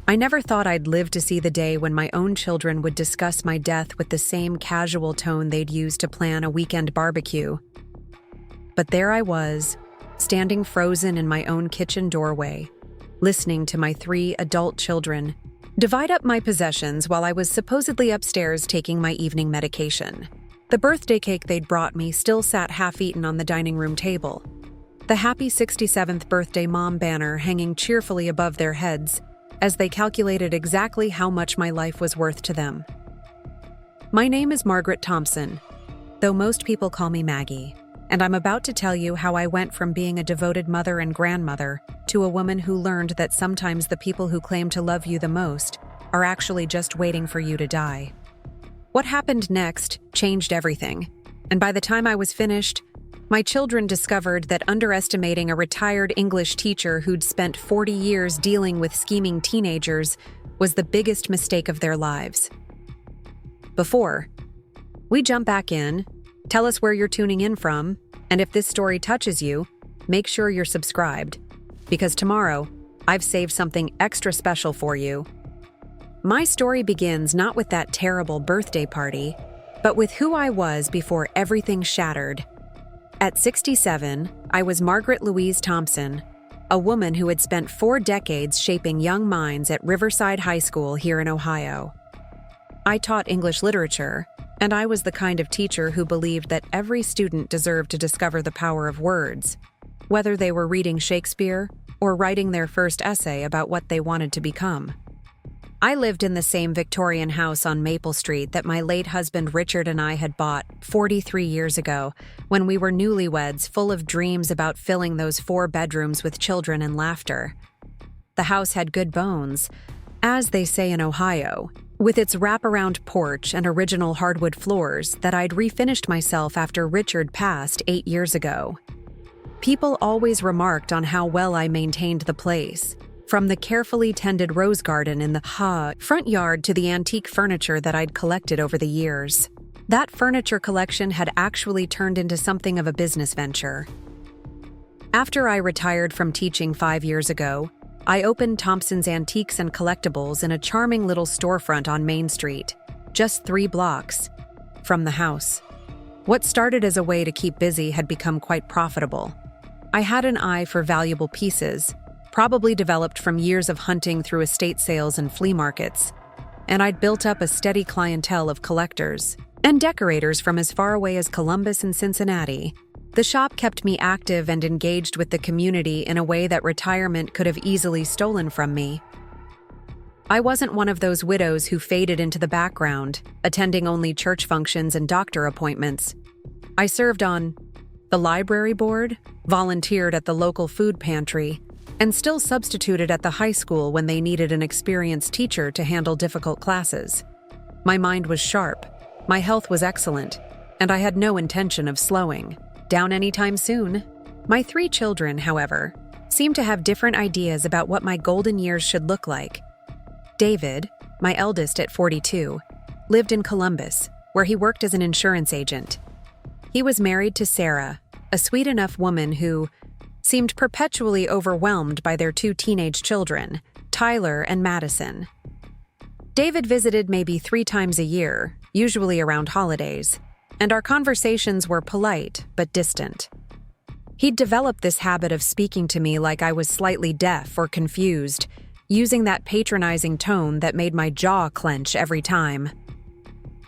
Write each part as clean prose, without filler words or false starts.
I never thought I'd live to see the day when my own children would discuss my death with the same casual tone they'd use to plan a weekend barbecue. But there I was, standing frozen in my own kitchen doorway, listening to my 3 adult children divide up my possessions while I was supposedly upstairs taking my evening medication. The birthday cake they'd brought me still sat half-eaten on the dining room table, the happy 67th birthday mom banner hanging cheerfully above their heads as they calculated exactly how much my life was worth to them. My name is Margaret Thompson, though most people call me Maggie, and I'm about to tell you how I went from being a devoted mother and grandmother to a woman who learned that sometimes the people who claim to love you the most are actually just waiting for you to die. What happened next changed everything, and by the time I was finished, my children discovered that underestimating a retired English teacher who'd spent 40 years dealing with scheming teenagers was the biggest mistake of their lives. Before we jump back in, tell us where you're tuning in from, and if this story touches you, make sure you're subscribed, because tomorrow, I've saved something extra special for you. My story begins not with that terrible birthday party, but with who I was before everything shattered. At 67, I was Margaret Louise Thompson, a woman who had spent 4 decades shaping young minds at Riverside High School here in Ohio. I taught English literature, and I was the kind of teacher who believed that every student deserved to discover the power of words, whether they were reading Shakespeare or writing their first essay about what they wanted to become. I lived in the same Victorian house on Maple Street that my late husband Richard and I had bought 43 years ago, when we were newlyweds full of dreams about filling those 4 bedrooms with children and laughter. The house had good bones, as they say in Ohio, with its wraparound porch and original hardwood floors that I'd refinished myself after Richard passed 8 years ago. People always remarked on how well I maintained the place, from the carefully tended rose garden in the front yard to the antique furniture that I'd collected over the years. That furniture collection had actually turned into something of a business venture. After I retired from teaching 5 years ago, I opened Thompson's Antiques and Collectibles in a charming little storefront on Main Street, just 3 blocks from the house. What started as a way to keep busy had become quite profitable. I had an eye for valuable pieces, probably developed from years of hunting through estate sales and flea markets, and I'd built up a steady clientele of collectors and decorators from as far away as Columbus and Cincinnati. The shop kept me active and engaged with the community in a way that retirement could have easily stolen from me. I wasn't one of those widows who faded into the background, attending only church functions and doctor appointments. I served on the library board, volunteered at the local food pantry, and still substituted at the high school when they needed an experienced teacher to handle difficult classes. My mind was sharp, my health was excellent, and I had no intention of slowing down anytime soon. My 3 children, however, seemed to have different ideas about what my golden years should look like. David, my eldest at 42, lived in Columbus, where he worked as an insurance agent. He was married to Sarah, a sweet enough woman who seemed perpetually overwhelmed by their 2 teenage children, Tyler and Madison. David visited maybe 3 times a year, usually around holidays, and our conversations were polite but distant. He'd developed this habit of speaking to me like I was slightly deaf or confused, using that patronizing tone that made my jaw clench every time.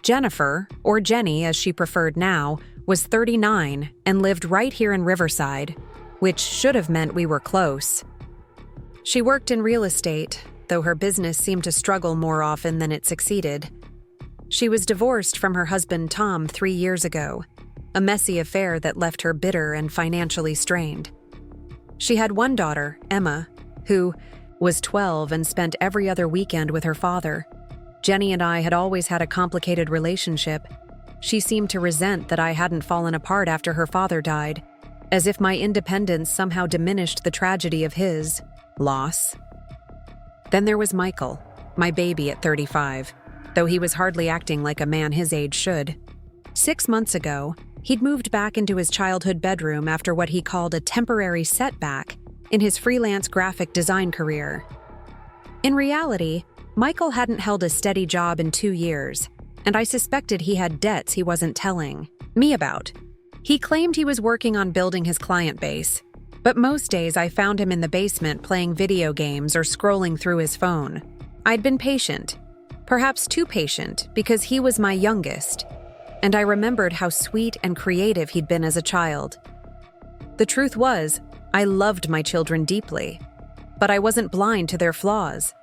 Jennifer, or Jenny as she preferred now, was 39 and lived right here in Riverside, which should have meant we were close. She worked in real estate, though her business seemed to struggle more often than it succeeded. She was divorced from her husband Tom 3 years ago, a messy affair that left her bitter and financially strained. She had 1 daughter, Emma, who was 12 and spent every other weekend with her father. Jenny and I had always had a complicated relationship. She seemed to resent that I hadn't fallen apart after her father died, as if my independence somehow diminished the tragedy of his loss. Then there was Michael, my baby at 35, though he was hardly acting like a man his age should. 6 months ago, he'd moved back into his childhood bedroom after what he called a temporary setback in his freelance graphic design career. In reality, Michael hadn't held a steady job in 2 years, and I suspected he had debts he wasn't telling me about. He claimed he was working on building his client base, but most days I found him in the basement playing video games or scrolling through his phone. I'd been patient, perhaps too patient, because he was my youngest, and I remembered how sweet and creative he'd been as a child. The truth was, I loved my children deeply, but I wasn't blind to their flaws.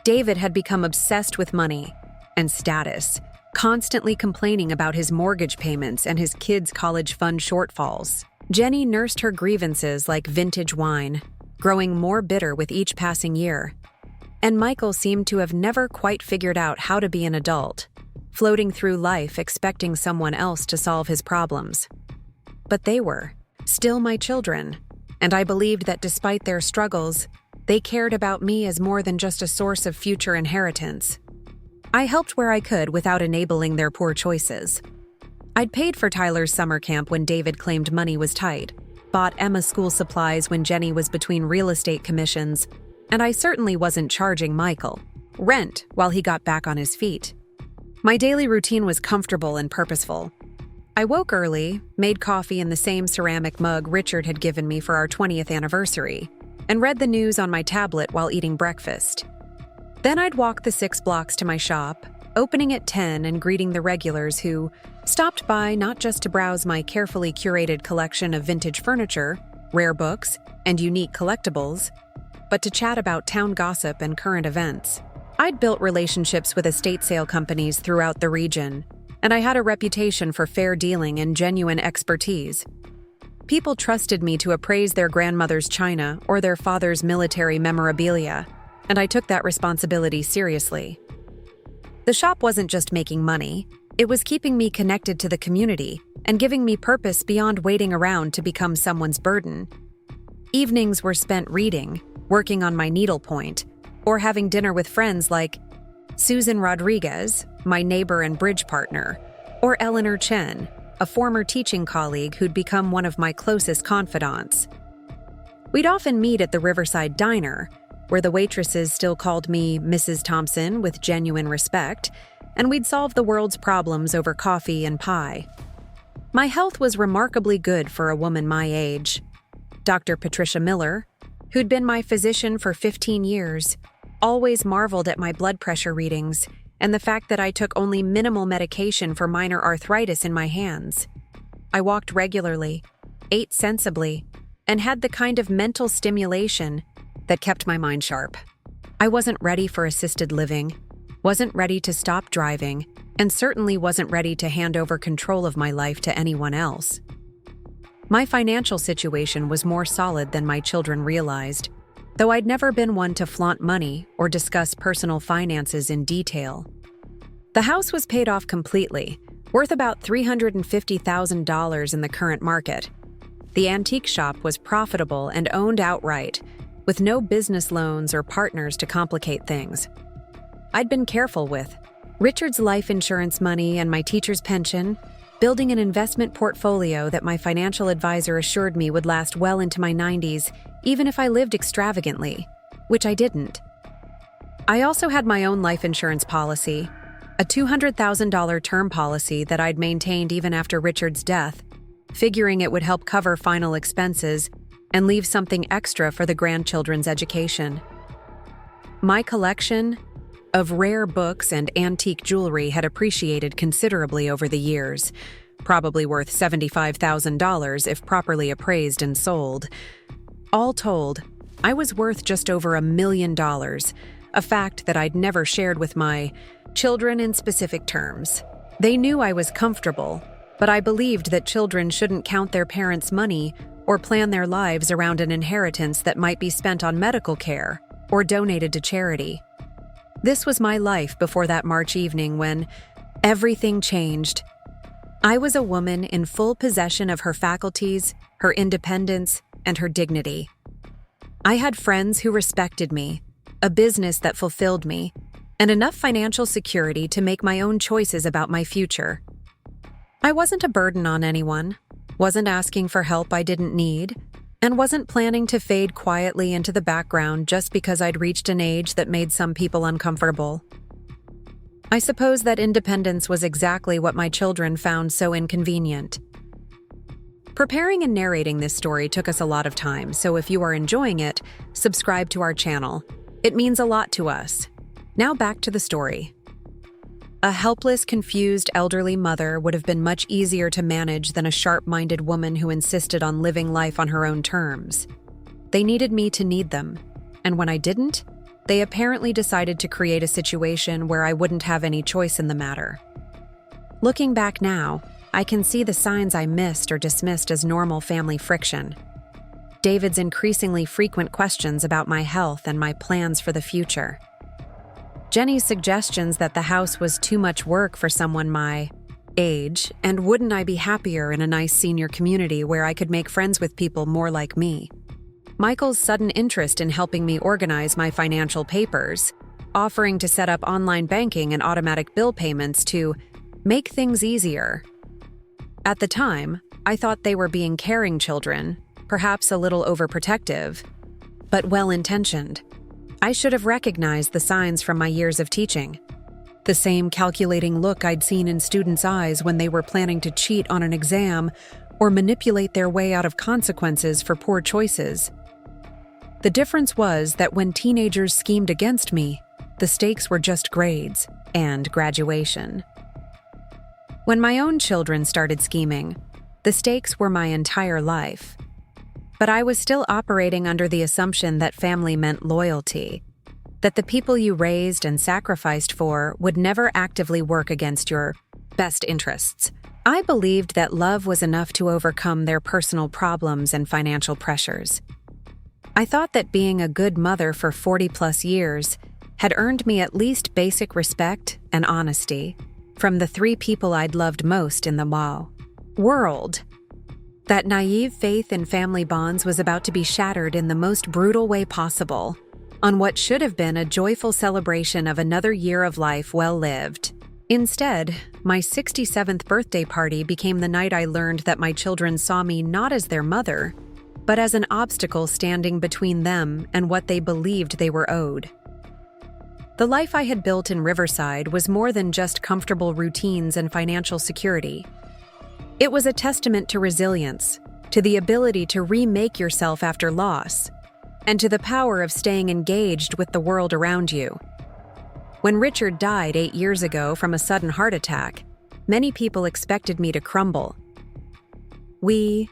David had become obsessed with money and status, constantly complaining about his mortgage payments and his kids' college fund shortfalls. Jenny nursed her grievances like vintage wine, growing more bitter with each passing year. And Michael seemed to have never quite figured out how to be an adult, floating through life expecting someone else to solve his problems. But they were still my children, and I believed that despite their struggles, they cared about me as more than just a source of future inheritance. I helped where I could without enabling their poor choices. I'd paid for Tyler's summer camp when David claimed money was tight, bought Emma school supplies when Jenny was between real estate commissions, and I certainly wasn't charging Michael rent while he got back on his feet. My daily routine was comfortable and purposeful. I woke early, made coffee in the same ceramic mug Richard had given me for our 20th anniversary, and read the news on my tablet while eating breakfast. Then I'd walk the 6 blocks to my shop, opening at 10 and greeting the regulars who stopped by not just to browse my carefully curated collection of vintage furniture, rare books, and unique collectibles, but to chat about town gossip and current events. I'd built relationships with estate sale companies throughout the region, and I had a reputation for fair dealing and genuine expertise. People trusted me to appraise their grandmother's china or their father's military memorabilia, and I took that responsibility seriously. The shop wasn't just making money, it was keeping me connected to the community and giving me purpose beyond waiting around to become someone's burden. Evenings were spent reading, working on my needlepoint, or having dinner with friends like Susan Rodriguez, my neighbor and bridge partner, or Eleanor Chen, a former teaching colleague who'd become one of my closest confidants. We'd often meet at the Riverside Diner, where the waitresses still called me Mrs. Thompson with genuine respect, and we'd solve the world's problems over coffee and pie. My health was remarkably good for a woman my age. Dr. Patricia Miller, who'd been my physician for 15 years, always marveled at my blood pressure readings and the fact that I took only minimal medication for minor arthritis in my hands. I walked regularly, ate sensibly, and had the kind of mental stimulation that kept my mind sharp. I wasn't ready for assisted living, wasn't ready to stop driving, and certainly wasn't ready to hand over control of my life to anyone else. My financial situation was more solid than my children realized, though I'd never been one to flaunt money or discuss personal finances in detail. The house was paid off completely, worth about $350,000 in the current market. The antique shop was profitable and owned outright, with no business loans or partners to complicate things. I'd been careful with Richard's life insurance money and my teacher's pension, building an investment portfolio that my financial advisor assured me would last well into my 90s, even if I lived extravagantly, which I didn't. I also had my own life insurance policy, a $200,000 term policy that I'd maintained even after Richard's death, figuring it would help cover final expenses and leave something extra for the grandchildren's education. My collection of rare books and antique jewelry had appreciated considerably over the years, probably worth $75,000 if properly appraised and sold. All told, I was worth just over $1 million, a fact that I'd never shared with my children in specific terms. They knew I was comfortable, but I believed that children shouldn't count their parents' money or plan their lives around an inheritance that might be spent on medical care or donated to charity. This was my life before that March evening when everything changed. I was a woman in full possession of her faculties, her independence, and her dignity. I had friends who respected me, a business that fulfilled me, and enough financial security to make my own choices about my future. I wasn't a burden on anyone, wasn't asking for help I didn't need, and wasn't planning to fade quietly into the background just because I'd reached an age that made some people uncomfortable. I suppose that independence was exactly what my children found so inconvenient. Preparing and narrating this story took us a lot of time, so if you are enjoying it, subscribe to our channel. It means a lot to us. Now back to the story. A helpless, confused elderly mother would have been much easier to manage than a sharp-minded woman who insisted on living life on her own terms. They needed me to need them, and when I didn't, they apparently decided to create a situation where I wouldn't have any choice in the matter. Looking back now, I can see the signs I missed or dismissed as normal family friction. David's increasingly frequent questions about my health and my plans for the future. Jenny's suggestions that the house was too much work for someone my age, and wouldn't I be happier in a nice senior community where I could make friends with people more like me. Michael's sudden interest in helping me organize my financial papers, offering to set up online banking and automatic bill payments to make things easier. At the time, I thought they were being caring children, perhaps a little overprotective, but well-intentioned. I should have recognized the signs from my years of teaching. The same calculating look I'd seen in students' eyes when they were planning to cheat on an exam or manipulate their way out of consequences for poor choices. The difference was that when teenagers schemed against me, the stakes were just grades and graduation. When my own children started scheming, the stakes were my entire life. But I was still operating under the assumption that family meant loyalty, that the people you raised and sacrificed for would never actively work against your best interests. I believed that love was enough to overcome their personal problems and financial pressures. I thought that being a good mother for 40-plus years had earned me at least basic respect and honesty from the three people I'd loved most in the world. That naive faith in family bonds was about to be shattered in the most brutal way possible, on what should have been a joyful celebration of another year of life well lived. Instead, my 67th birthday party became the night I learned that my children saw me not as their mother, but as an obstacle standing between them and what they believed they were owed. The life I had built in Riverside was more than just comfortable routines and financial security. It was a testament to resilience, to the ability to remake yourself after loss, and to the power of staying engaged with the world around you. When Richard died 8 years ago from a sudden heart attack, many people expected me to crumble. We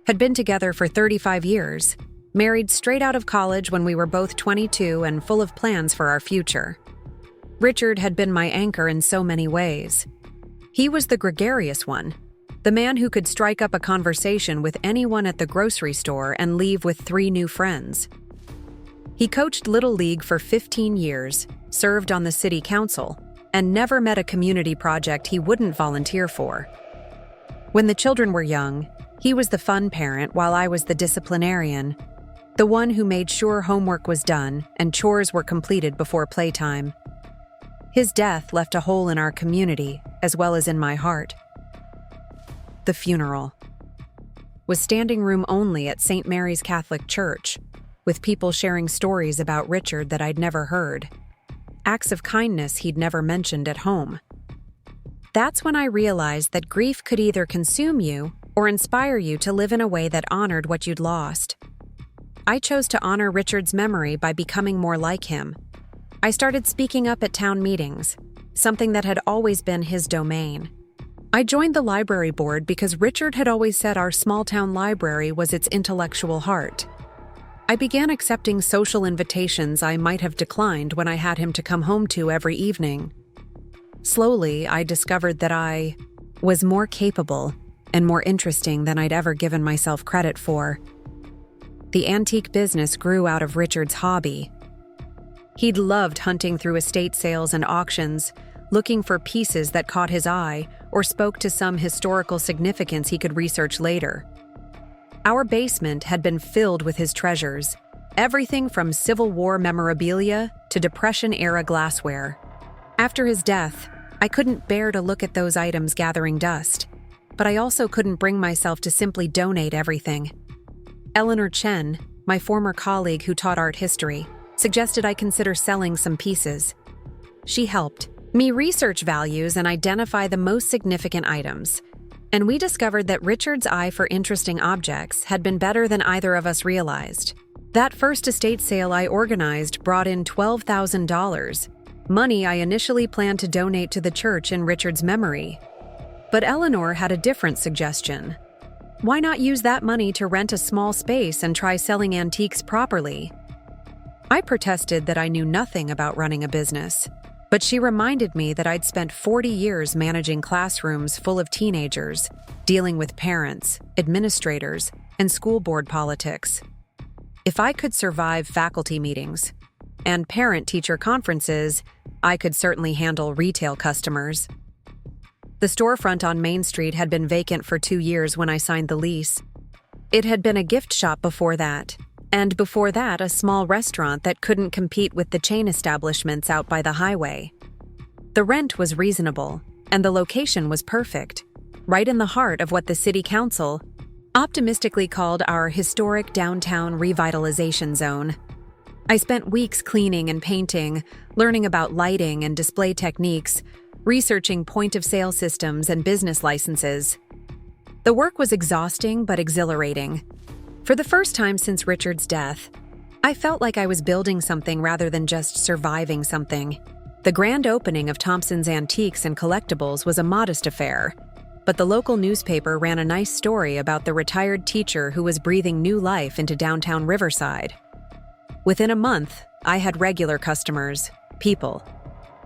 had been together for 35 years, married straight out of college when we were both 22 and full of plans for our future. Richard had been my anchor in so many ways. He was the gregarious one, the man who could strike up a conversation with anyone at the grocery store and leave with 3 new friends. He coached Little League for 15 years, served on the city council, and never met a community project he wouldn't volunteer for. When the children were young, he was the fun parent while I was the disciplinarian, the one who made sure homework was done and chores were completed before playtime. His death left a hole in our community, as well as in my heart. The funeral was standing room only at St. Mary's Catholic Church, with people sharing stories about Richard that I'd never heard, acts of kindness he'd never mentioned at home. That's when I realized that grief could either consume you or inspire you to live in a way that honored what you'd lost. I chose to honor Richard's memory by becoming more like him. I started speaking up at town meetings, something that had always been his domain. I joined the library board because Richard had always said our small-town library was its intellectual heart. I began accepting social invitations I might have declined when I had him to come home to every evening. Slowly, I discovered that I was more capable and more interesting than I'd ever given myself credit for. The antique business grew out of Richard's hobby. He'd loved hunting through estate sales and auctions, looking for pieces that caught his eye or spoke to some historical significance he could research later. Our basement had been filled with his treasures, everything from Civil War memorabilia to Depression-era glassware. After his death, I couldn't bear to look at those items gathering dust, but I also couldn't bring myself to simply donate everything. Eleanor Chen, my former colleague who taught art history, suggested I consider selling some pieces. She helped me research values and identify the most significant items, and we discovered that Richard's eye for interesting objects had been better than either of us realized. That first estate sale I organized brought in $12,000, money I initially planned to donate to the church in Richard's memory. But Eleanor had a different suggestion. Why not use that money to rent a small space and try selling antiques properly? I protested that I knew nothing about running a business, but she reminded me that I'd spent 40 years managing classrooms full of teenagers, dealing with parents, administrators, and school board politics. If I could survive faculty meetings and parent-teacher conferences, I could certainly handle retail customers. The storefront on Main Street had been vacant for 2 years when I signed the lease. It had been a gift shop before that, and before that a small restaurant that couldn't compete with the chain establishments out by the highway. The rent was reasonable, and the location was perfect, right in the heart of what the city council optimistically called our historic downtown revitalization zone. I spent weeks cleaning and painting, learning about lighting and display techniques, researching point-of-sale systems and business licenses. The work was exhausting but exhilarating. For the first time since Richard's death, I felt like I was building something rather than just surviving something. The grand opening of Thompson's Antiques and Collectibles was a modest affair, but the local newspaper ran a nice story about the retired teacher who was breathing new life into downtown Riverside. Within a month, I had regular customers, people,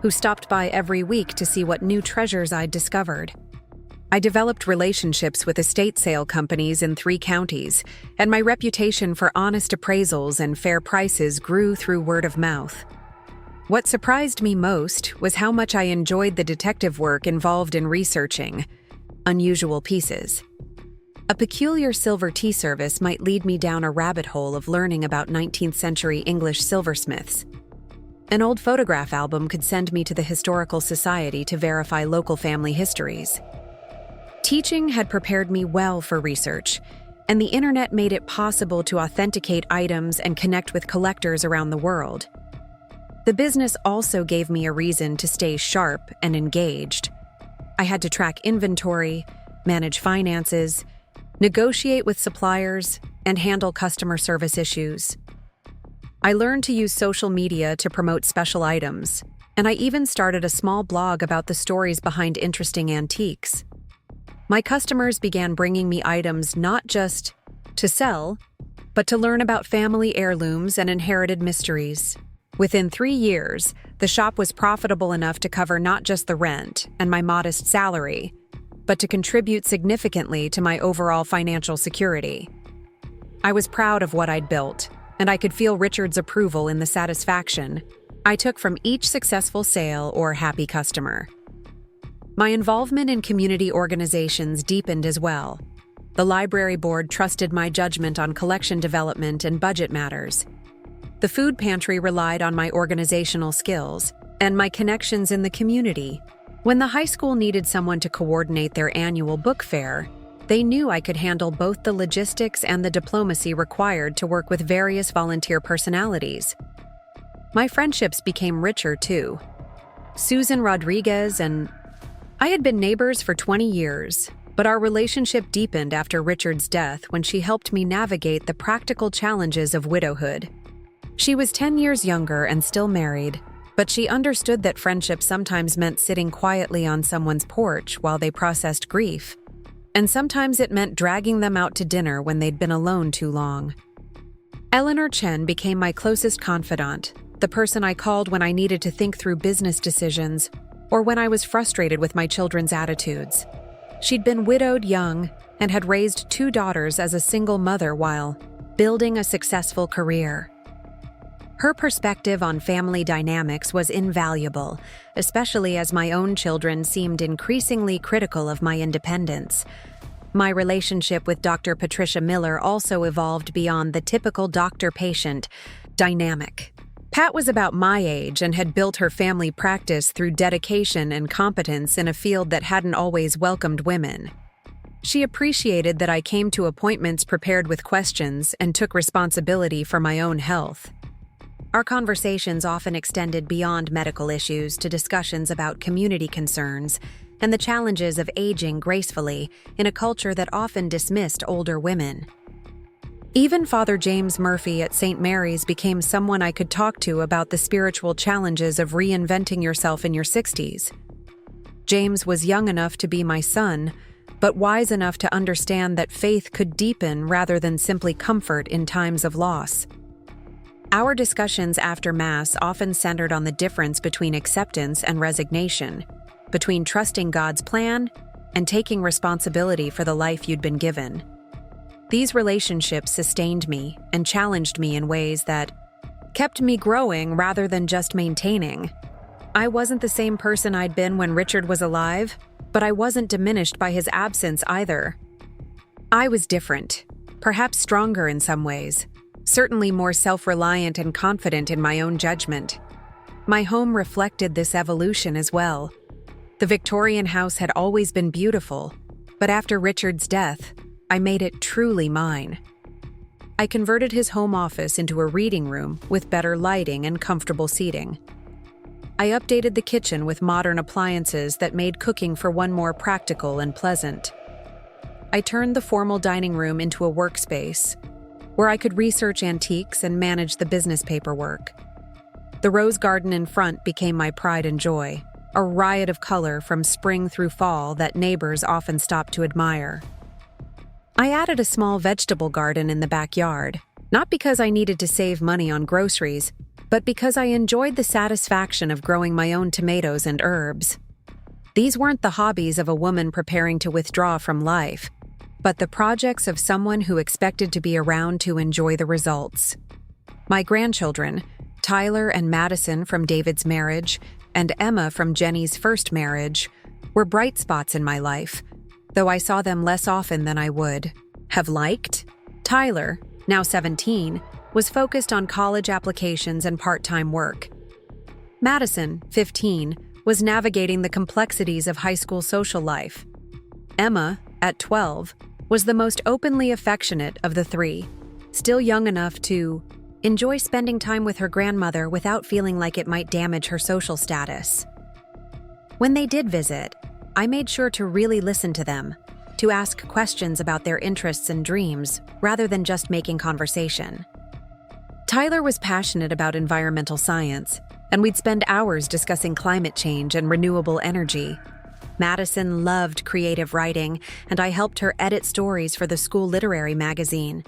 who stopped by every week to see what new treasures I'd discovered. I developed relationships with estate sale companies in 3 counties, and my reputation for honest appraisals and fair prices grew through word of mouth. What surprised me most was how much I enjoyed the detective work involved in researching unusual pieces. A peculiar silver tea service might lead me down a rabbit hole of learning about 19th century English silversmiths. An old photograph album could send me to the Historical Society to verify local family histories. Teaching had prepared me well for research, and the internet made it possible to authenticate items and connect with collectors around the world. The business also gave me a reason to stay sharp and engaged. I had to track inventory, manage finances, negotiate with suppliers, and handle customer service issues. I learned to use social media to promote special items, and I even started a small blog about the stories behind interesting antiques. My customers began bringing me items not just to sell, but to learn about family heirlooms and inherited mysteries. Within 3 years, the shop was profitable enough to cover not just the rent and my modest salary, but to contribute significantly to my overall financial security. I was proud of what I'd built, and I could feel Richard's approval in the satisfaction I took from each successful sale or happy customer. My involvement in community organizations deepened as well. The library board trusted my judgment on collection development and budget matters. The food pantry relied on my organizational skills and my connections in the community. When the high school needed someone to coordinate their annual book fair, they knew I could handle both the logistics and the diplomacy required to work with various volunteer personalities. My friendships became richer too. Susan Rodriguez and I had been neighbors for 20 years, but our relationship deepened after Richard's death when she helped me navigate the practical challenges of widowhood. She was 10 years younger and still married, but she understood that friendship sometimes meant sitting quietly on someone's porch while they processed grief, and sometimes it meant dragging them out to dinner when they'd been alone too long. Eleanor Chen became my closest confidant, the person I called when I needed to think through business decisions or when I was frustrated with my children's attitudes. She'd been widowed young and had raised 2 daughters as a single mother while building a successful career. Her perspective on family dynamics was invaluable, especially as my own children seemed increasingly critical of my independence. My relationship with Dr. Patricia Miller also evolved beyond the typical doctor-patient dynamic. Pat was about my age and had built her family practice through dedication and competence in a field that hadn't always welcomed women. She appreciated that I came to appointments prepared with questions and took responsibility for my own health. Our conversations often extended beyond medical issues to discussions about community concerns and the challenges of aging gracefully in a culture that often dismissed older women. Even Father James Murphy at St. Mary's became someone I could talk to about the spiritual challenges of reinventing yourself in your 60s. James was young enough to be my son, but wise enough to understand that faith could deepen rather than simply comfort in times of loss. Our discussions after Mass often centered on the difference between acceptance and resignation, between trusting God's plan and taking responsibility for the life you'd been given. These relationships sustained me and challenged me in ways that kept me growing rather than just maintaining. I wasn't the same person I'd been when Richard was alive, but I wasn't diminished by his absence either. I was different, perhaps stronger in some ways, certainly more self-reliant and confident in my own judgment. My home reflected this evolution as well. The Victorian house had always been beautiful, but after Richard's death, I made it truly mine. I converted his home office into a reading room with better lighting and comfortable seating. I updated the kitchen with modern appliances that made cooking for one more practical and pleasant. I turned the formal dining room into a workspace, where I could research antiques and manage the business paperwork. The rose garden in front became my pride and joy, a riot of color from spring through fall that neighbors often stopped to admire. I added a small vegetable garden in the backyard, not because I needed to save money on groceries, but because I enjoyed the satisfaction of growing my own tomatoes and herbs. These weren't the hobbies of a woman preparing to withdraw from life, but the projects of someone who expected to be around to enjoy the results. My grandchildren, Tyler and Madison from David's marriage, and Emma from Jenny's first marriage, were bright spots in my life, though I saw them less often than I would have liked. Tyler, now 17, was focused on college applications and part-time work. Madison, 15, was navigating the complexities of high school social life. Emma, at 12, was the most openly affectionate of the three, still young enough to enjoy spending time with her grandmother without feeling like it might damage her social status. When they did visit, I made sure to really listen to them, to ask questions about their interests and dreams, rather than just making conversation. Tyler was passionate about environmental science, and we'd spend hours discussing climate change and renewable energy. Madison loved creative writing, and I helped her edit stories for the school literary magazine.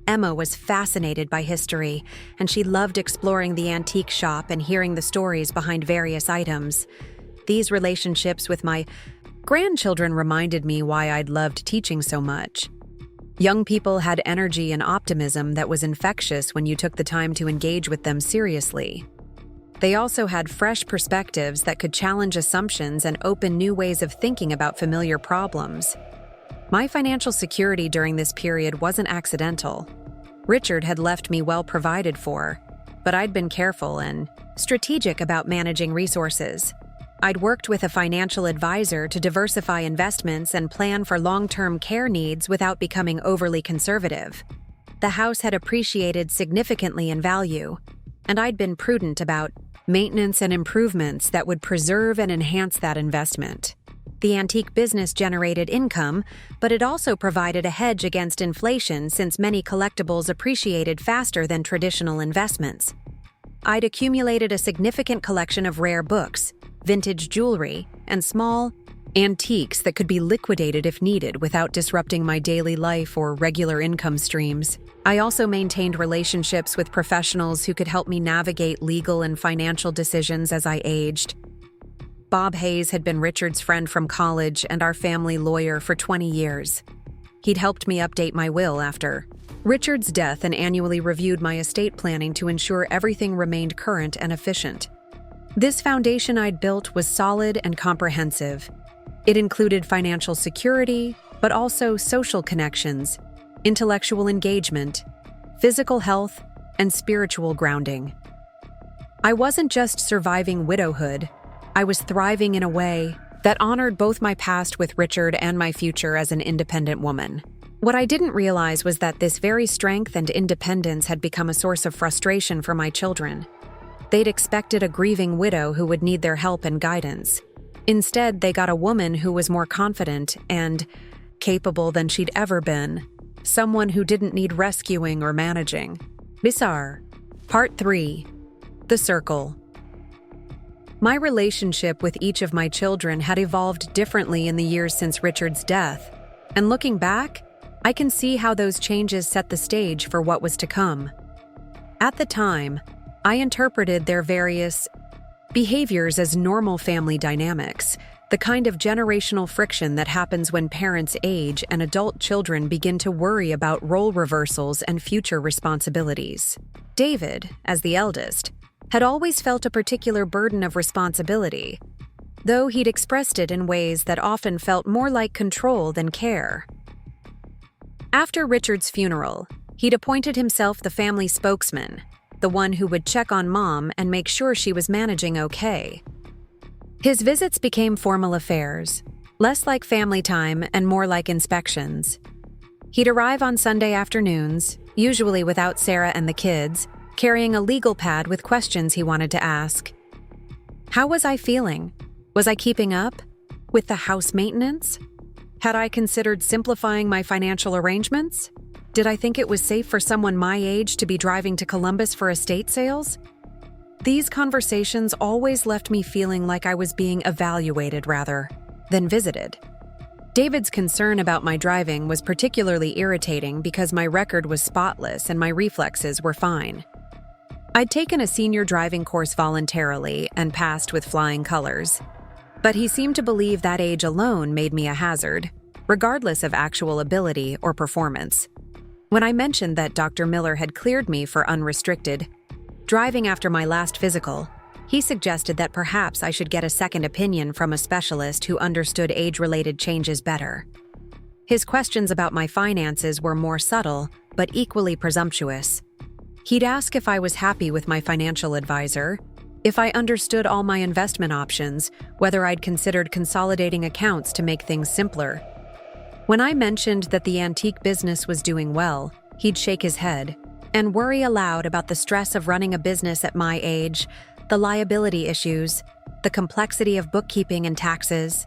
Emma was fascinated by history, and she loved exploring the antique shop and hearing the stories behind various items. These relationships with my grandchildren reminded me why I'd loved teaching so much. Young people had energy and optimism that was infectious when you took the time to engage with them seriously. They also had fresh perspectives that could challenge assumptions and open new ways of thinking about familiar problems. My financial security during this period wasn't accidental. Richard had left me well provided for, but I'd been careful and strategic about managing resources. I'd worked with a financial advisor to diversify investments and plan for long-term care needs without becoming overly conservative. The house had appreciated significantly in value, and I'd been prudent about maintenance and improvements that would preserve and enhance that investment. The antique business generated income, but it also provided a hedge against inflation since many collectibles appreciated faster than traditional investments. I'd accumulated a significant collection of rare books, vintage jewelry, and small antiques that could be liquidated if needed without disrupting my daily life or regular income streams. I also maintained relationships with professionals who could help me navigate legal and financial decisions as I aged. Bob Hayes had been Richard's friend from college and our family lawyer for 20 years. He'd helped me update my will after Richard's death and annually reviewed my estate planning to ensure everything remained current and efficient. This foundation I'd built was solid and comprehensive. It included financial security, but also social connections, intellectual engagement, physical health, and spiritual grounding. I wasn't just surviving widowhood, I was thriving in a way that honored both my past with Richard and my future as an independent woman. What I didn't realize was that this very strength and independence had become a source of frustration for my children. They'd expected a grieving widow who would need their help and guidance. Instead, they got a woman who was more confident and capable than she'd ever been. Someone who didn't need rescuing or managing. Bizarre. Part 3. The Circle. My relationship with each of my children had evolved differently in the years since Richard's death, and looking back, I can see how those changes set the stage for what was to come. At the time, I interpreted their various behaviors as normal family dynamics, the kind of generational friction that happens when parents age and adult children begin to worry about role reversals and future responsibilities. David, as the eldest, had always felt a particular burden of responsibility, though he'd expressed it in ways that often felt more like control than care. After Richard's funeral, he'd appointed himself the family spokesman, the one who would check on Mom and make sure she was managing okay. His visits became formal affairs, less like family time and more like inspections. He'd arrive on Sunday afternoons, usually without Sarah and the kids, carrying a legal pad with questions he wanted to ask. How was I feeling? Was I keeping up with the house maintenance? Had I considered simplifying my financial arrangements? Did I think it was safe for someone my age to be driving to Columbus for estate sales? These conversations always left me feeling like I was being evaluated rather than visited. David's concern about my driving was particularly irritating because my record was spotless and my reflexes were fine. I'd taken a senior driving course voluntarily and passed with flying colors, but he seemed to believe that age alone made me a hazard, regardless of actual ability or performance. When I mentioned that Dr. Miller had cleared me for unrestricted driving after my last physical, he suggested that perhaps I should get a second opinion from a specialist who understood age-related changes better. His questions about my finances were more subtle, but equally presumptuous. He'd ask if I was happy with my financial advisor, if I understood all my investment options, whether I'd considered consolidating accounts to make things simpler. When I mentioned that the antique business was doing well, he'd shake his head and worry aloud about the stress of running a business at my age, the liability issues, the complexity of bookkeeping and taxes.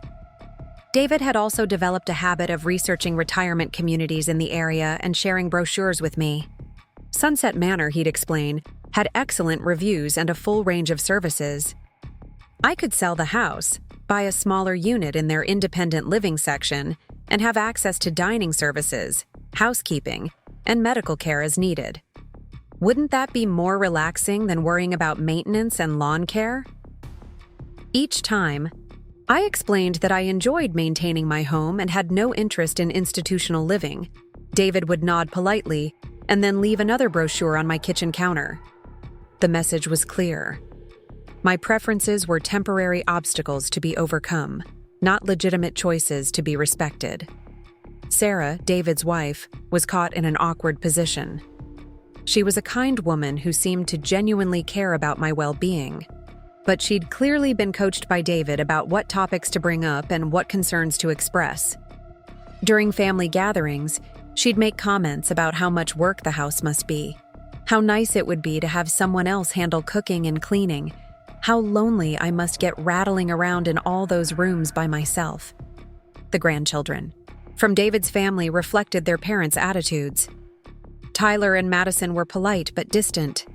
David had also developed a habit of researching retirement communities in the area and sharing brochures with me. Sunset Manor, he'd explain, had excellent reviews and a full range of services. I could sell the house, buy a smaller unit in their independent living section, and have access to dining services, housekeeping, and medical care as needed. Wouldn't that be more relaxing than worrying about maintenance and lawn care? Each time, I explained that I enjoyed maintaining my home and had no interest in institutional living. David would nod politely and then leave another brochure on my kitchen counter. The message was clear. My preferences were temporary obstacles to be overcome, not legitimate choices to be respected. Sarah, David's wife, was caught in an awkward position. She was a kind woman who seemed to genuinely care about my well-being, but she'd clearly been coached by David about what topics to bring up and what concerns to express. During family gatherings, she'd make comments about how much work the house must be, how nice it would be to have someone else handle cooking and cleaning, how lonely I must get rattling around in all those rooms by myself. The grandchildren from David's family reflected their parents' attitudes. Tyler and Madison were polite but distant,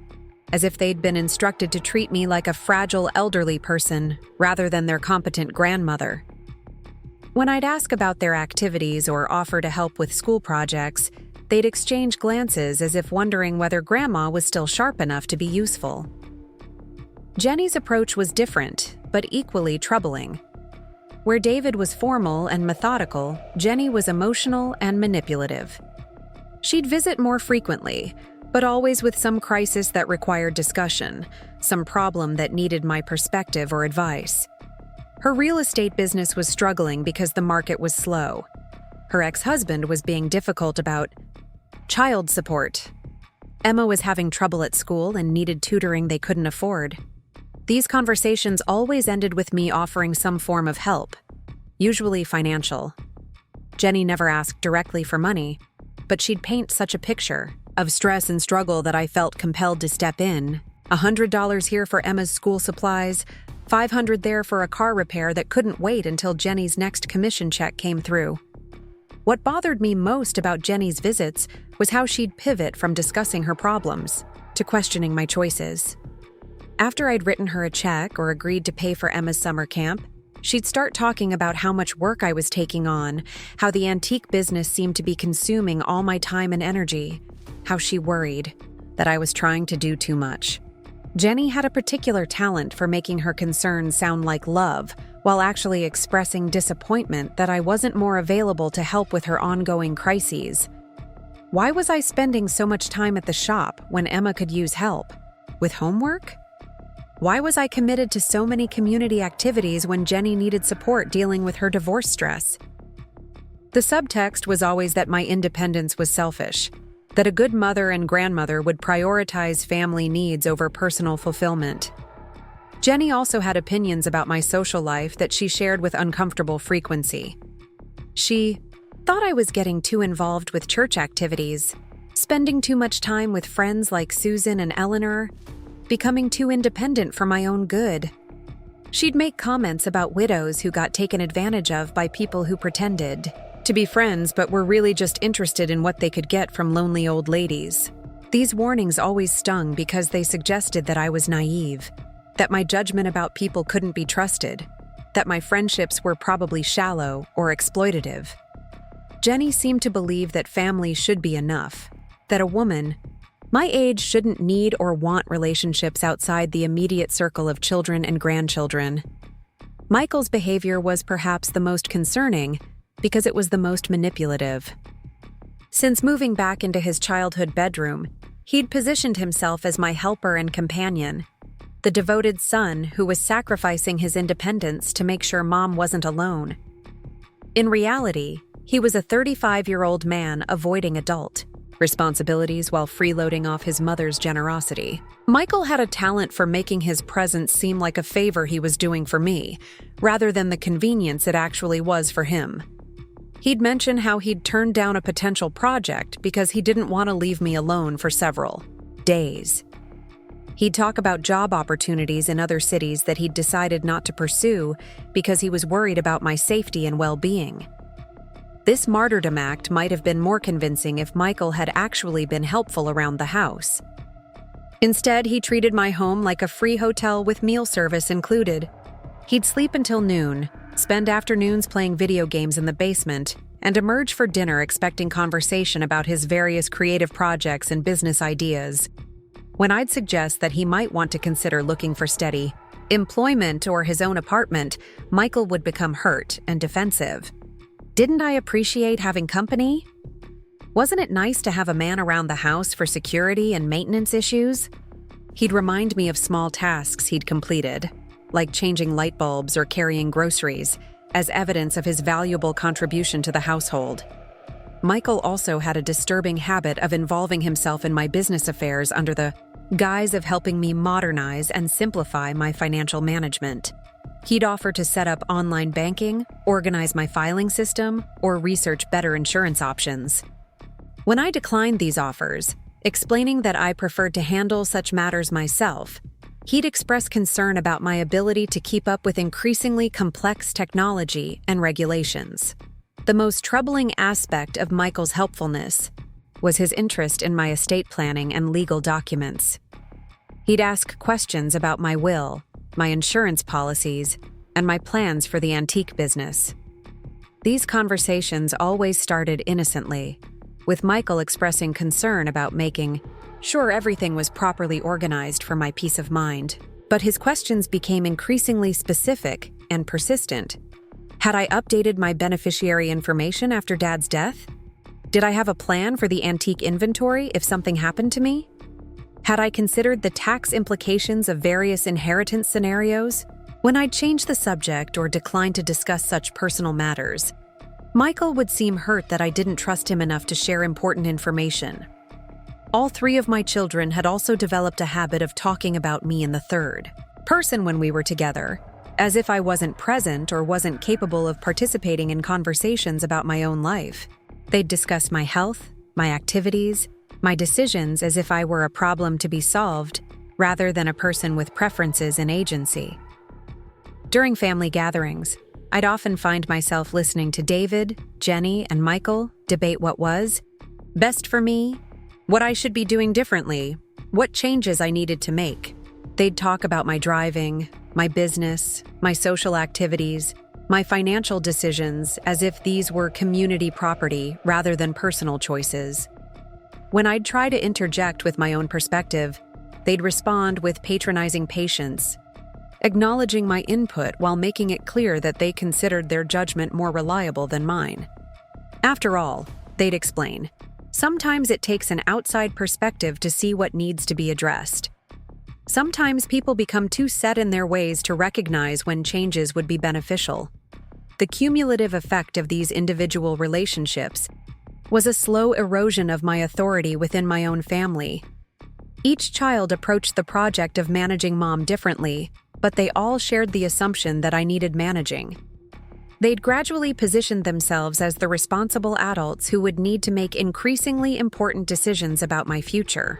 as if they'd been instructed to treat me like a fragile elderly person rather than their competent grandmother. When I'd ask about their activities or offer to help with school projects, they'd exchange glances as if wondering whether Grandma was still sharp enough to be useful. Jenny's approach was different, but equally troubling. Where David was formal and methodical, Jenny was emotional and manipulative. She'd visit more frequently, but always with some crisis that required discussion, some problem that needed my perspective or advice. Her real estate business was struggling because the market was slow. Her ex-husband was being difficult about child support. Emma was having trouble at school and needed tutoring they couldn't afford. These conversations always ended with me offering some form of help, usually financial. Jenny never asked directly for money, but she'd paint such a picture of stress and struggle that I felt compelled to step in. $100 here for Emma's school supplies, $500 there for a car repair that couldn't wait until Jenny's next commission check came through. What bothered me most about Jenny's visits was how she'd pivot from discussing her problems to questioning my choices. After I'd written her a check or agreed to pay for Emma's summer camp, she'd start talking about how much work I was taking on, how the antique business seemed to be consuming all my time and energy, how she worried that I was trying to do too much. Jenny had a particular talent for making her concerns sound like love, while actually expressing disappointment that I wasn't more available to help with her ongoing crises. Why was I spending so much time at the shop when Emma could use help? With homework? Why was I committed to so many community activities when Jenny needed support dealing with her divorce stress? The subtext was always that my independence was selfish, that a good mother and grandmother would prioritize family needs over personal fulfillment. Jenny also had opinions about my social life that she shared with uncomfortable frequency. She thought I was getting too involved with church activities, spending too much time with friends like Susan and Eleanor, becoming too independent for my own good. She'd make comments about widows who got taken advantage of by people who pretended to be friends but were really just interested in what they could get from lonely old ladies. These warnings always stung because they suggested that I was naive, that my judgment about people couldn't be trusted, that my friendships were probably shallow or exploitative. Jenny seemed to believe that family should be enough, that a woman my age shouldn't need or want relationships outside the immediate circle of children and grandchildren. Michael's behavior was perhaps the most concerning because it was the most manipulative. Since moving back into his childhood bedroom, he'd positioned himself as my helper and companion, the devoted son who was sacrificing his independence to make sure Mom wasn't alone. In reality, he was a 35-year-old man avoiding adult responsibilities while freeloading off his mother's generosity. Michael had a talent for making his presence seem like a favor he was doing for me, rather than the convenience it actually was for him. He'd mention how he'd turned down a potential project because he didn't want to leave me alone for several days. He'd talk about job opportunities in other cities that he'd decided not to pursue because he was worried about my safety and well-being. This martyrdom act might have been more convincing if Michael had actually been helpful around the house. Instead, he treated my home like a free hotel with meal service included. He'd sleep until noon, spend afternoons playing video games in the basement, and emerge for dinner expecting conversation about his various creative projects and business ideas. When I'd suggest that he might want to consider looking for steady employment or his own apartment, Michael would become hurt and defensive. Didn't I appreciate having company? Wasn't it nice to have a man around the house for security and maintenance issues? He'd remind me of small tasks he'd completed, like changing light bulbs or carrying groceries, as evidence of his valuable contribution to the household. Michael also had a disturbing habit of involving himself in my business affairs under the guise of helping me modernize and simplify my financial management. He'd offer to set up online banking, organize my filing system, or research better insurance options. When I declined these offers, explaining that I preferred to handle such matters myself, he'd express concern about my ability to keep up with increasingly complex technology and regulations. The most troubling aspect of Michael's helpfulness was his interest in my estate planning and legal documents. He'd ask questions about my will, my insurance policies, and my plans for the antique business. These conversations always started innocently, with Michael expressing concern about making sure everything was properly organized for my peace of mind. But his questions became increasingly specific and persistent. Had I updated my beneficiary information after Dad's death? Did I have a plan for the antique inventory if something happened to me? Had I considered the tax implications of various inheritance scenarios? When I'd change the subject or decline to discuss such personal matters, Michael would seem hurt that I didn't trust him enough to share important information. All three of my children had also developed a habit of talking about me in the third person when we were together, as if I wasn't present or wasn't capable of participating in conversations about my own life. They'd discuss my health, my activities, my decisions as if I were a problem to be solved, rather than a person with preferences and agency. During family gatherings, I'd often find myself listening to David, Jenny, and Michael debate what was best for me, what I should be doing differently, what changes I needed to make. They'd talk about my driving, my business, my social activities, my financial decisions as if these were community property rather than personal choices. When I'd try to interject with my own perspective, they'd respond with patronizing patience, acknowledging my input while making it clear that they considered their judgment more reliable than mine. After all, they'd explain, sometimes it takes an outside perspective to see what needs to be addressed. Sometimes people become too set in their ways to recognize when changes would be beneficial. The cumulative effect of these individual relationships was a slow erosion of my authority within my own family. Each child approached the project of managing mom differently, but they all shared the assumption that I needed managing. They'd gradually positioned themselves as the responsible adults who would need to make increasingly important decisions about my future.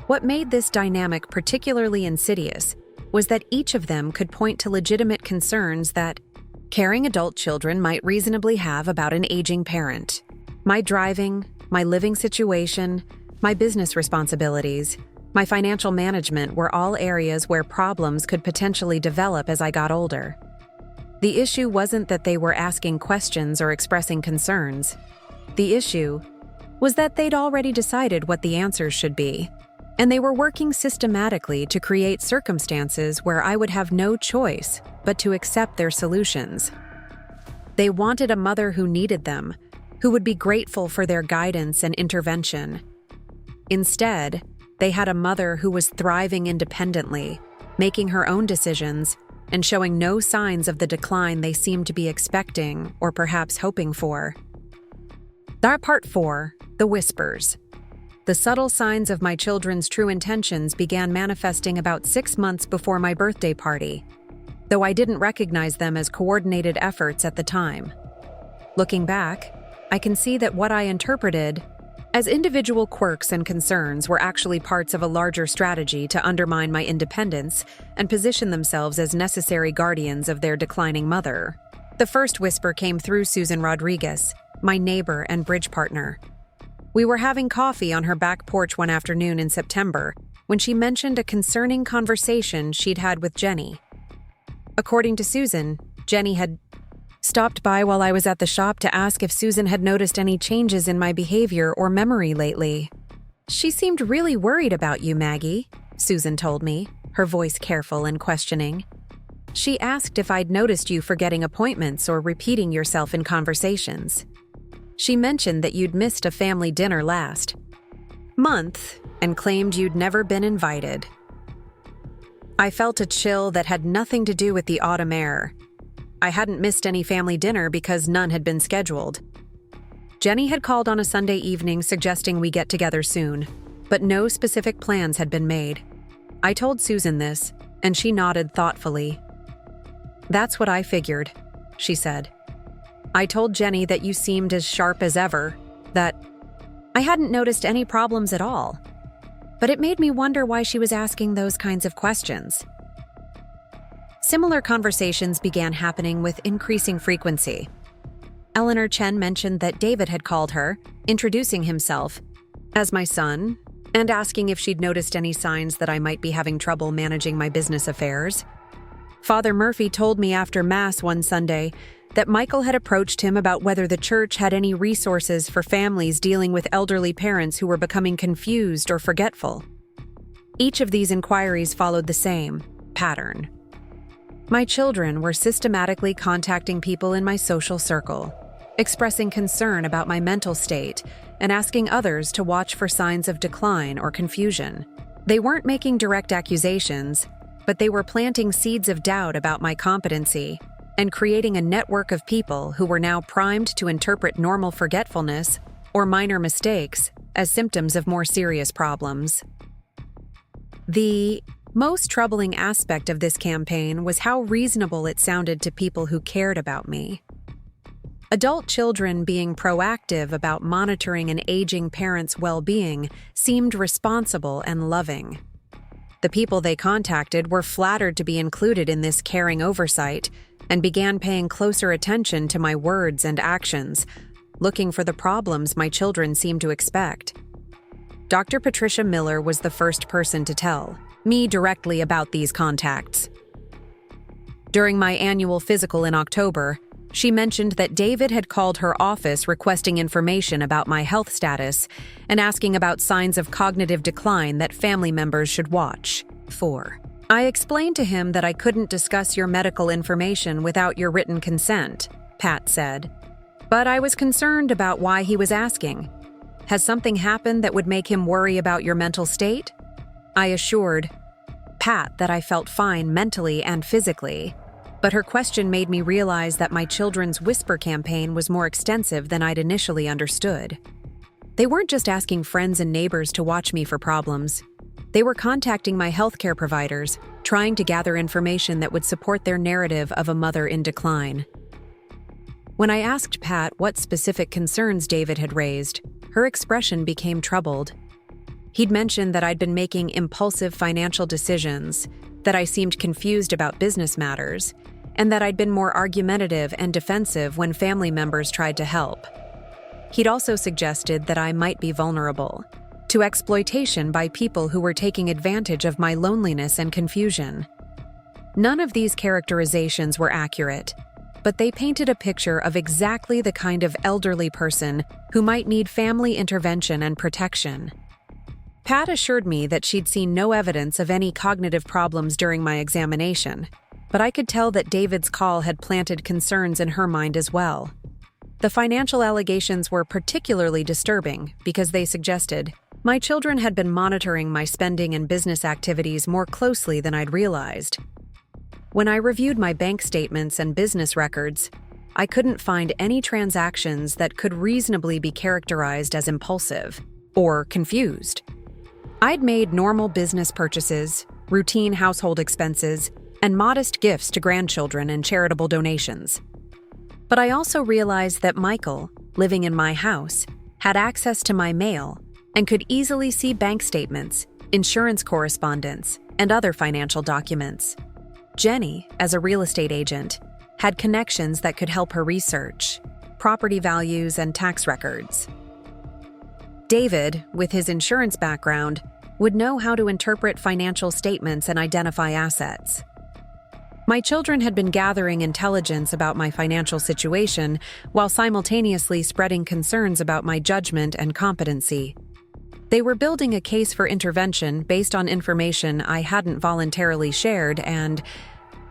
What made this dynamic particularly insidious was that each of them could point to legitimate concerns that caring adult children might reasonably have about an aging parent. My driving, my living situation, my business responsibilities, my financial management were all areas where problems could potentially develop as I got older. The issue wasn't that they were asking questions or expressing concerns. The issue was that they'd already decided what the answers should be, and they were working systematically to create circumstances where I would have no choice but to accept their solutions. They wanted a mother who needed them, who would be grateful for their guidance and intervention. Instead, they had a mother who was thriving independently, making her own decisions, and showing no signs of the decline they seemed to be expecting or perhaps hoping for. Part 4, The Whispers. The subtle signs of my children's true intentions began manifesting about 6 months before my birthday party, though I didn't recognize them as coordinated efforts at the time. Looking back, I can see that what I interpreted as individual quirks and concerns were actually parts of a larger strategy to undermine my independence and position themselves as necessary guardians of their declining mother. The first whisper came through Susan Rodriguez, my neighbor and bridge partner. We were having coffee on her back porch one afternoon in September when she mentioned a concerning conversation she'd had with Jenny. According to Susan, Jenny had stopped by while I was at the shop to ask if Susan had noticed any changes in my behavior or memory lately. "She seemed really worried about you, Maggie," Susan told me, her voice careful and questioning. "She asked if I'd noticed you forgetting appointments or repeating yourself in conversations. She mentioned that you'd missed a family dinner last month and claimed you'd never been invited." I felt a chill that had nothing to do with the autumn air. I hadn't missed any family dinner because none had been scheduled. Jenny had called on a Sunday evening suggesting we get together soon, but no specific plans had been made. I told Susan this, and she nodded thoughtfully. "That's what I figured," she said. "I told Jenny that you seemed as sharp as ever, that I hadn't noticed any problems at all. But it made me wonder why she was asking those kinds of questions." Similar conversations began happening with increasing frequency. Eleanor Chen mentioned that David had called her, introducing himself as my son, and asking if she'd noticed any signs that I might be having trouble managing my business affairs. Father Murphy told me after Mass one Sunday that Michael had approached him about whether the church had any resources for families dealing with elderly parents who were becoming confused or forgetful. Each of these inquiries followed the same pattern. My children were systematically contacting people in my social circle, expressing concern about my mental state and asking others to watch for signs of decline or confusion. They weren't making direct accusations, but they were planting seeds of doubt about my competency and creating a network of people who were now primed to interpret normal forgetfulness or minor mistakes as symptoms of more serious problems. The most troubling aspect of this campaign was how reasonable it sounded to people who cared about me. Adult children being proactive about monitoring an aging parent's well-being seemed responsible and loving. The people they contacted were flattered to be included in this caring oversight and began paying closer attention to my words and actions, looking for the problems my children seemed to expect. Dr. Patricia Miller was the first person to tell me directly about these contacts. During my annual physical in October, she mentioned that David had called her office requesting information about my health status and asking about signs of cognitive decline that family members should watch for. I explained to him that I couldn't discuss your medical information without your written consent, Pat said. But I was concerned about why he was asking. Has something happened that would make him worry about your mental state? I assured Pat that I felt fine mentally and physically. But her question made me realize that my children's whisper campaign was more extensive than I'd initially understood. They weren't just asking friends and neighbors to watch me for problems. They were contacting my healthcare providers, trying to gather information that would support their narrative of a mother in decline. When I asked Pat what specific concerns David had raised, her expression became troubled. He'd mentioned that I'd been making impulsive financial decisions, that I seemed confused about business matters, and that I'd been more argumentative and defensive when family members tried to help. He'd also suggested that I might be vulnerable to exploitation by people who were taking advantage of my loneliness and confusion. None of these characterizations were accurate, but they painted a picture of exactly the kind of elderly person who might need family intervention and protection. Pat assured me that she'd seen no evidence of any cognitive problems during my examination, but I could tell that David's call had planted concerns in her mind as well. The financial allegations were particularly disturbing because they suggested my children had been monitoring my spending and business activities more closely than I'd realized. When I reviewed my bank statements and business records, I couldn't find any transactions that could reasonably be characterized as impulsive or confused. I'd made normal business purchases, routine household expenses, and modest gifts to grandchildren and charitable donations. But I also realized that Michael, living in my house, had access to my mail and could easily see bank statements, insurance correspondence, and other financial documents. Jenny, as a real estate agent, had connections that could help her research property values and tax records. David, with his insurance background, would know how to interpret financial statements and identify assets. My children had been gathering intelligence about my financial situation while simultaneously spreading concerns about my judgment and competency. They were building a case for intervention based on information I hadn't voluntarily shared and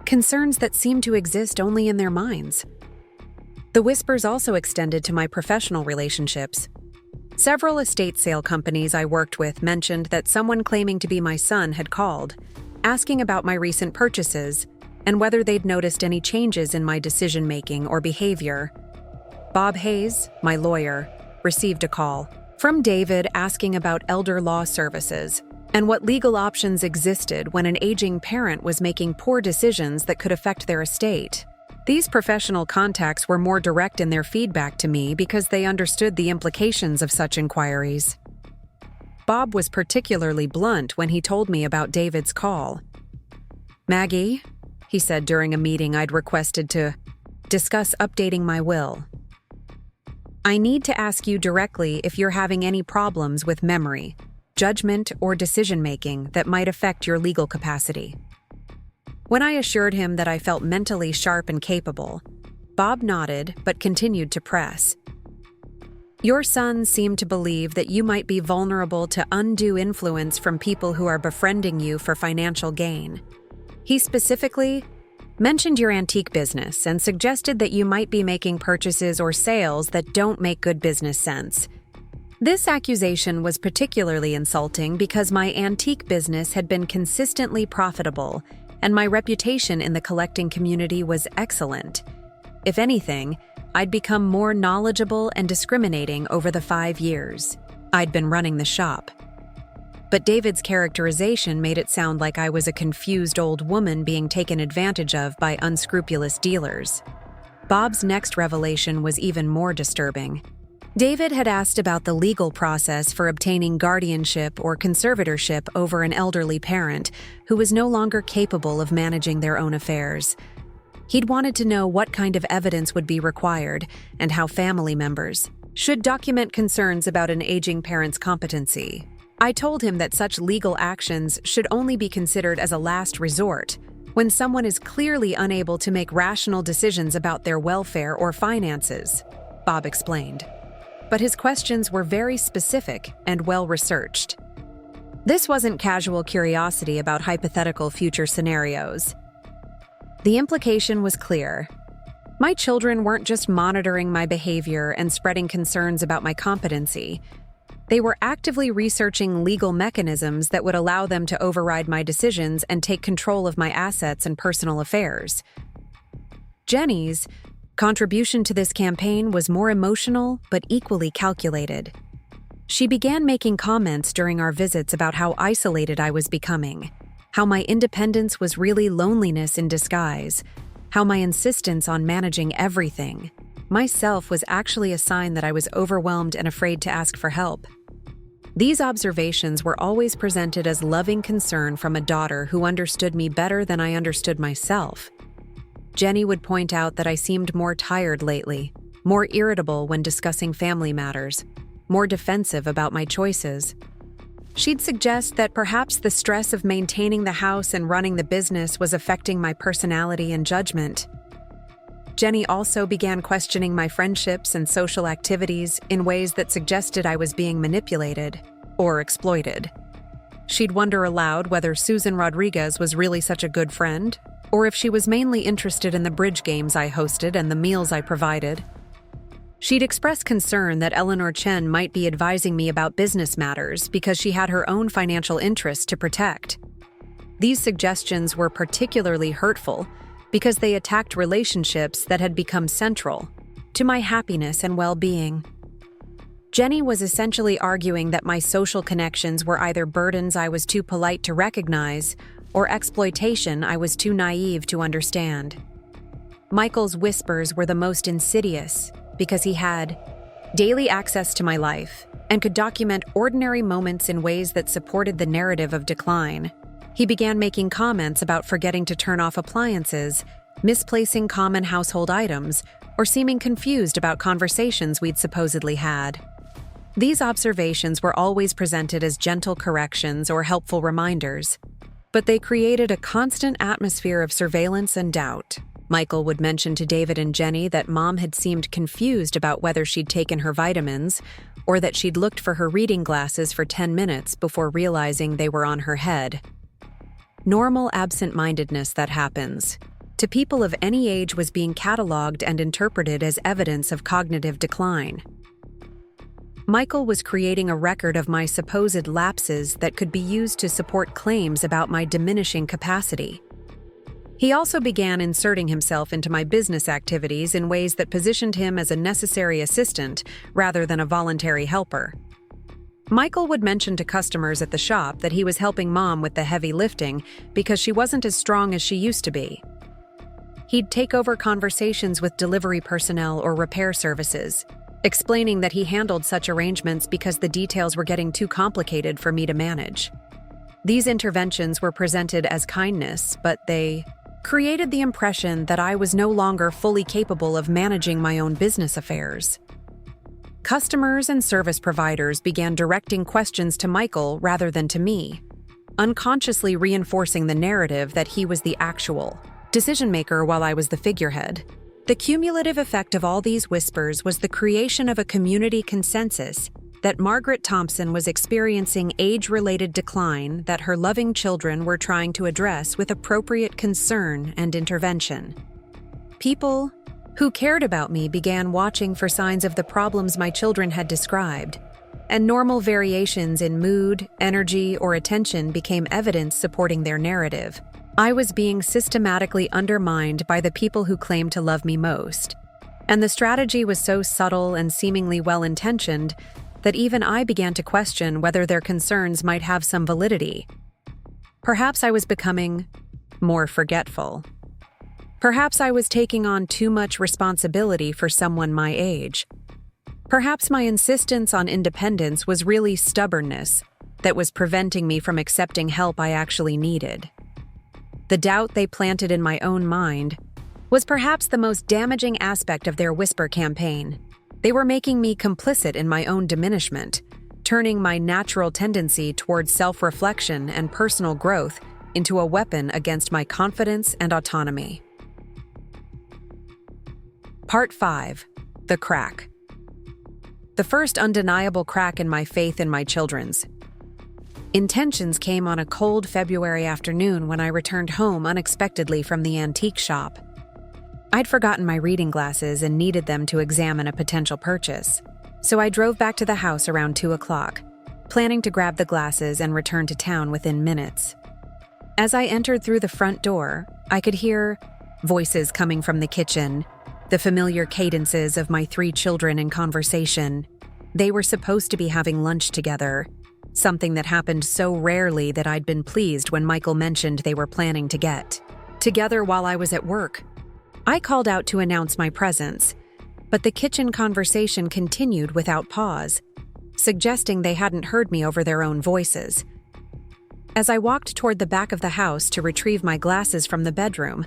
concerns that seemed to exist only in their minds. The whispers also extended to my professional relationships. Several estate sale companies I worked with mentioned that someone claiming to be my son had called, asking about my recent purchases and whether they'd noticed any changes in my decision-making or behavior. Bob Hayes, my lawyer, received a call from David asking about elder law services and what legal options existed when an aging parent was making poor decisions that could affect their estate. These professional contacts were more direct in their feedback to me because they understood the implications of such inquiries. Bob was particularly blunt when he told me about David's call. "Maggie," he said during a meeting I'd requested to discuss updating my will, "I need to ask you directly if you're having any problems with memory, judgment, or decision-making that might affect your legal capacity." When I assured him that I felt mentally sharp and capable, Bob nodded but continued to press. "Your son seemed to believe that you might be vulnerable to undue influence from people who are befriending you for financial gain. He specifically mentioned your antique business and suggested that you might be making purchases or sales that don't make good business sense. This accusation was particularly insulting because my antique business had been consistently profitable and my reputation in the collecting community was excellent. If anything, I'd become more knowledgeable and discriminating over the 5 years I'd been running the shop." but David's characterization made it sound like I was a confused old woman being taken advantage of by unscrupulous dealers. Bob's next revelation was even more disturbing. David had asked about the legal process for obtaining guardianship or conservatorship over an elderly parent who was no longer capable of managing their own affairs. He'd wanted to know what kind of evidence would be required and how family members should document concerns about an aging parent's competency. I told him that such legal actions should only be considered as a last resort when someone is clearly unable to make rational decisions about their welfare or finances, Bob explained. But his questions were very specific and well-researched. This wasn't casual curiosity about hypothetical future scenarios. The implication was clear. My children weren't just monitoring my behavior and spreading concerns about my competency. They were actively researching legal mechanisms that would allow them to override my decisions and take control of my assets and personal affairs. Jenny's contribution to this campaign was more emotional but equally calculated. She began making comments during our visits about how isolated I was becoming, how my independence was really loneliness in disguise, how my insistence on managing everything myself was actually a sign that I was overwhelmed and afraid to ask for help. These observations were always presented as loving concern from a daughter who understood me better than I understood myself. Jenny would point out that I seemed more tired lately, more irritable when discussing family matters, more defensive about my choices. She'd suggest that perhaps the stress of maintaining the house and running the business was affecting my personality and judgment. Jenny also began questioning my friendships and social activities in ways that suggested I was being manipulated or exploited. She'd wonder aloud whether Susan Rodriguez was really such a good friend, or if she was mainly interested in the bridge games I hosted and the meals I provided. She'd express concern that Eleanor Chen might be advising me about business matters because she had her own financial interests to protect. These suggestions were particularly hurtful because they attacked relationships that had become central to my happiness and well-being. Jenny was essentially arguing that my social connections were either burdens I was too polite to recognize or exploitation I was too naive to understand. Michael's whispers were the most insidious because he had daily access to my life and could document ordinary moments in ways that supported the narrative of decline. He began making comments about forgetting to turn off appliances, misplacing common household items, or seeming confused about conversations we'd supposedly had. These observations were always presented as gentle corrections or helpful reminders, but they created a constant atmosphere of surveillance and doubt. Michael would mention to David and Jenny that Mom had seemed confused about whether she'd taken her vitamins, or that she'd looked for her reading glasses for 10 minutes before realizing they were on her head. Normal absent-mindedness that happens to people of any age was being cataloged and interpreted as evidence of cognitive decline. Michael was creating a record of my supposed lapses that could be used to support claims about my diminishing capacity. He also began inserting himself into my business activities in ways that positioned him as a necessary assistant rather than a voluntary helper. Michael would mention to customers at the shop that he was helping Mom with the heavy lifting because she wasn't as strong as she used to be. He'd take over conversations with delivery personnel or repair services, explaining that he handled such arrangements because the details were getting too complicated for me to manage. These interventions were presented as kindness, but they created the impression that I was no longer fully capable of managing my own business affairs. Customers and service providers began directing questions to Michael rather than to me, unconsciously reinforcing the narrative that he was the actual decision-maker while I was the figurehead. The cumulative effect of all these whispers was the creation of a community consensus that Margaret Thompson was experiencing age-related decline that her loving children were trying to address with appropriate concern and intervention. People who cared about me began watching for signs of the problems my children had described, and normal variations in mood, energy, or attention became evidence supporting their narrative. I was being systematically undermined by the people who claimed to love me most, and the strategy was so subtle and seemingly well-intentioned that even I began to question whether their concerns might have some validity. Perhaps I was becoming more forgetful. Perhaps I was taking on too much responsibility for someone my age. Perhaps my insistence on independence was really stubbornness that was preventing me from accepting help I actually needed. The doubt they planted in my own mind was perhaps the most damaging aspect of their whisper campaign. They were making me complicit in my own diminishment, turning my natural tendency towards self-reflection and personal growth into a weapon against my confidence and autonomy. Part 5. The Crack. The first undeniable crack in my faith in my children's intentions came on a cold February afternoon when I returned home unexpectedly from the antique shop. I'd forgotten my reading glasses and needed them to examine a potential purchase, so I drove back to the house around 2 o'clock, planning to grab the glasses and return to town within minutes. As I entered through the front door, I could hear voices coming from the kitchen, the familiar cadences of my 3 children in conversation. They were supposed to be having lunch together, something that happened so rarely that I'd been pleased when Michael mentioned they were planning to get together while I was at work. I called out to announce my presence, but the kitchen conversation continued without pause, suggesting they hadn't heard me over their own voices. As I walked toward the back of the house to retrieve my glasses from the bedroom,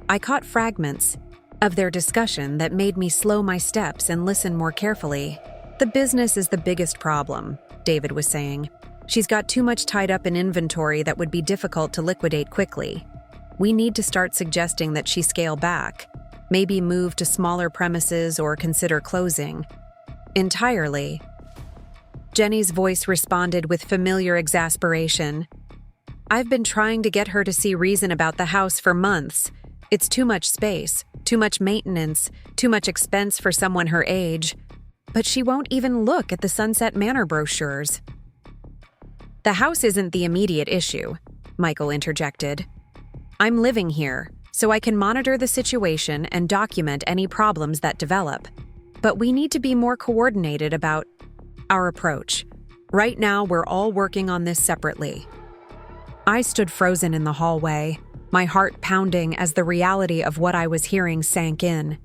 I caught fragments of their discussion that made me slow my steps and listen more carefully. "The business is the biggest problem," David was saying. "She's got too much tied up in inventory that would be difficult to liquidate quickly. We need to start suggesting that she scale back, maybe move to smaller premises or consider closing entirely." Jenny's voice responded with familiar exasperation. "I've been trying to get her to see reason about the house for months. It's too much space, too much maintenance, too much expense for someone her age. But she won't even look at the Sunset Manor brochures." "The house isn't the immediate issue," Michael interjected. "I'm living here, so I can monitor the situation and document any problems that develop. But we need to be more coordinated about our approach. Right now, we're all working on this separately." I stood frozen in the hallway, my heart pounding as the reality of what I was hearing sank in.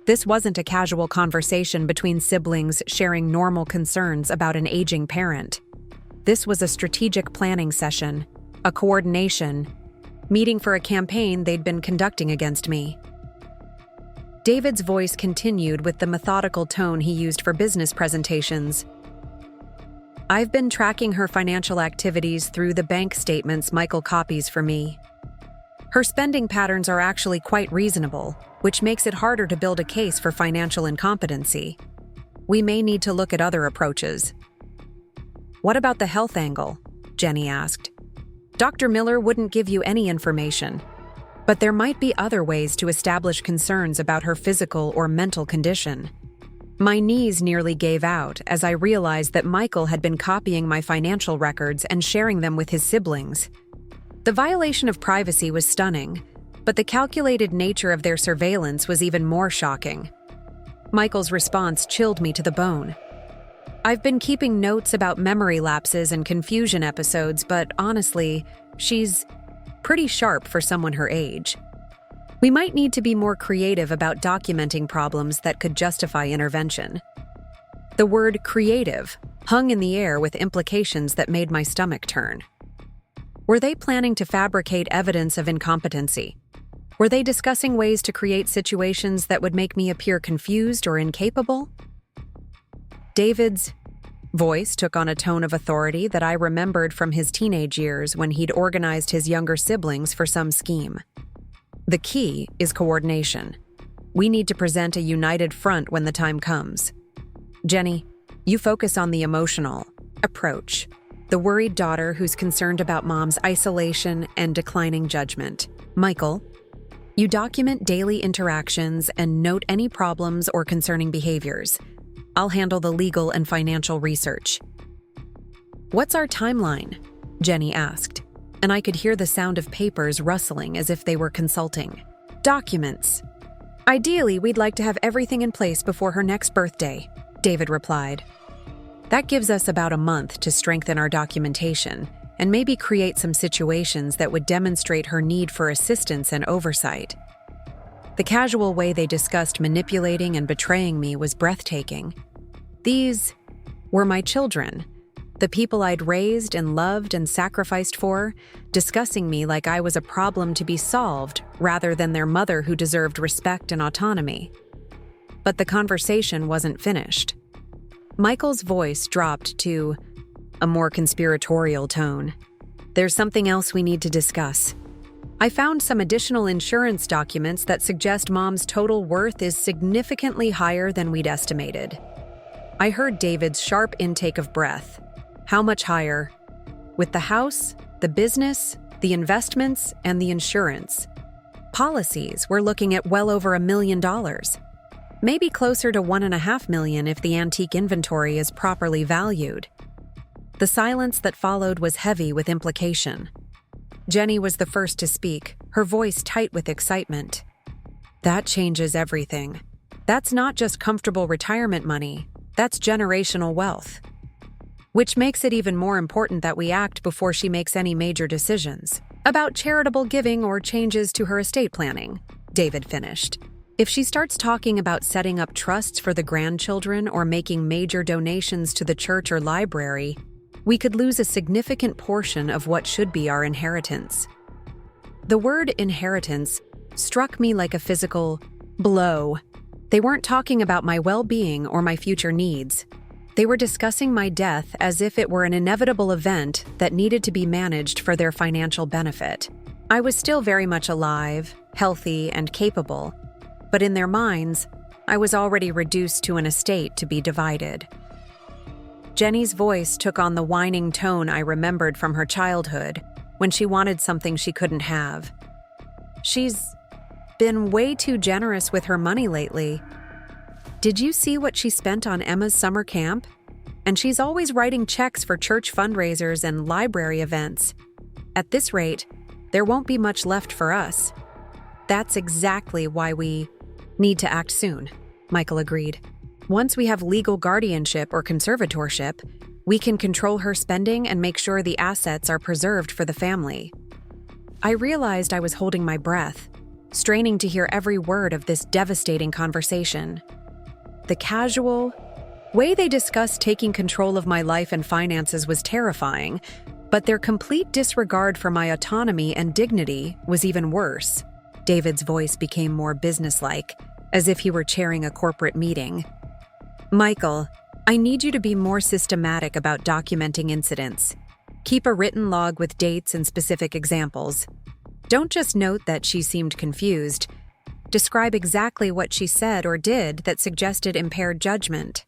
This wasn't a casual conversation between siblings sharing normal concerns about an aging parent. This was a strategic planning session, a coordination meeting for a campaign they'd been conducting against me. David's voice continued with the methodical tone he used for business presentations. "I've been tracking her financial activities through the bank statements Michael copies for me. Her spending patterns are actually quite reasonable, which makes it harder to build a case for financial incompetency. We may need to look at other approaches." "What about the health angle?" Jenny asked. "Dr. Miller wouldn't give you any information, but there might be other ways to establish concerns about her physical or mental condition." My knees nearly gave out as I realized that Michael had been copying my financial records and sharing them with his siblings. The violation of privacy was stunning, but the calculated nature of their surveillance was even more shocking. Michael's response chilled me to the bone. "I've been keeping notes about memory lapses and confusion episodes, but honestly, she's pretty sharp for someone her age. We might need to be more creative about documenting problems that could justify intervention." The word creative hung in the air with implications that made my stomach turn. Were they planning to fabricate evidence of incompetency? Were they discussing ways to create situations that would make me appear confused or incapable? David's voice took on a tone of authority that I remembered from his teenage years when he'd organized his younger siblings for some scheme. "The key is coordination. We need to present a united front when the time comes. Jenny, you focus on the emotional approach. The worried daughter who's concerned about mom's isolation and declining judgment. Michael, you document daily interactions and note any problems or concerning behaviors. I'll handle the legal and financial research." "What's our timeline?" Jenny asked, and I could hear the sound of papers rustling as if they were consulting. "Documents. Ideally, we'd like to have everything in place before her next birthday," David replied. That gives us about a month to strengthen our documentation and maybe create some situations that would demonstrate her need for assistance and oversight. The casual way they discussed manipulating and betraying me was breathtaking. These were my children, the people I'd raised and loved and sacrificed for, discussing me like I was a problem to be solved rather than their mother who deserved respect and autonomy. But the conversation wasn't finished. Michael's voice dropped to a more conspiratorial tone. There's something else we need to discuss. I found some additional insurance documents that suggest Mom's total worth is significantly higher than we'd estimated. I heard David's sharp intake of breath. How much higher? With the house, the business, the investments, and the insurance. Policies, we're looking at well over $1 million. Maybe closer to $1.5 million if the antique inventory is properly valued. The silence that followed was heavy with implication. Jenny was the first to speak, her voice tight with excitement. That changes everything. That's not just comfortable retirement money, that's generational wealth. Which makes it even more important that we act before she makes any major decisions about charitable giving or changes to her estate planning, David finished. If she starts talking about setting up trusts for the grandchildren or making major donations to the church or library, we could lose a significant portion of what should be our inheritance. The word inheritance struck me like a physical blow. They weren't talking about my well-being or my future needs. They were discussing my death as if it were an inevitable event that needed to be managed for their financial benefit. I was still very much alive, healthy, and capable, but in their minds, I was already reduced to an estate to be divided. Jenny's voice took on the whining tone I remembered from her childhood when she wanted something she couldn't have. She's been way too generous with her money lately. Did you see what she spent on Emma's summer camp? And she's always writing checks for church fundraisers and library events. At this rate, there won't be much left for us. That's exactly why we need to act soon, Michael agreed. Once we have legal guardianship or conservatorship, we can control her spending and make sure the assets are preserved for the family. I realized I was holding my breath, straining to hear every word of this devastating conversation. The casual way they discussed taking control of my life and finances was terrifying, but their complete disregard for my autonomy and dignity was even worse. David's voice became more businesslike, as if he were chairing a corporate meeting. Michael, I need you to be more systematic about documenting incidents. Keep a written log with dates and specific examples. Don't just note that she seemed confused. Describe exactly what she said or did that suggested impaired judgment.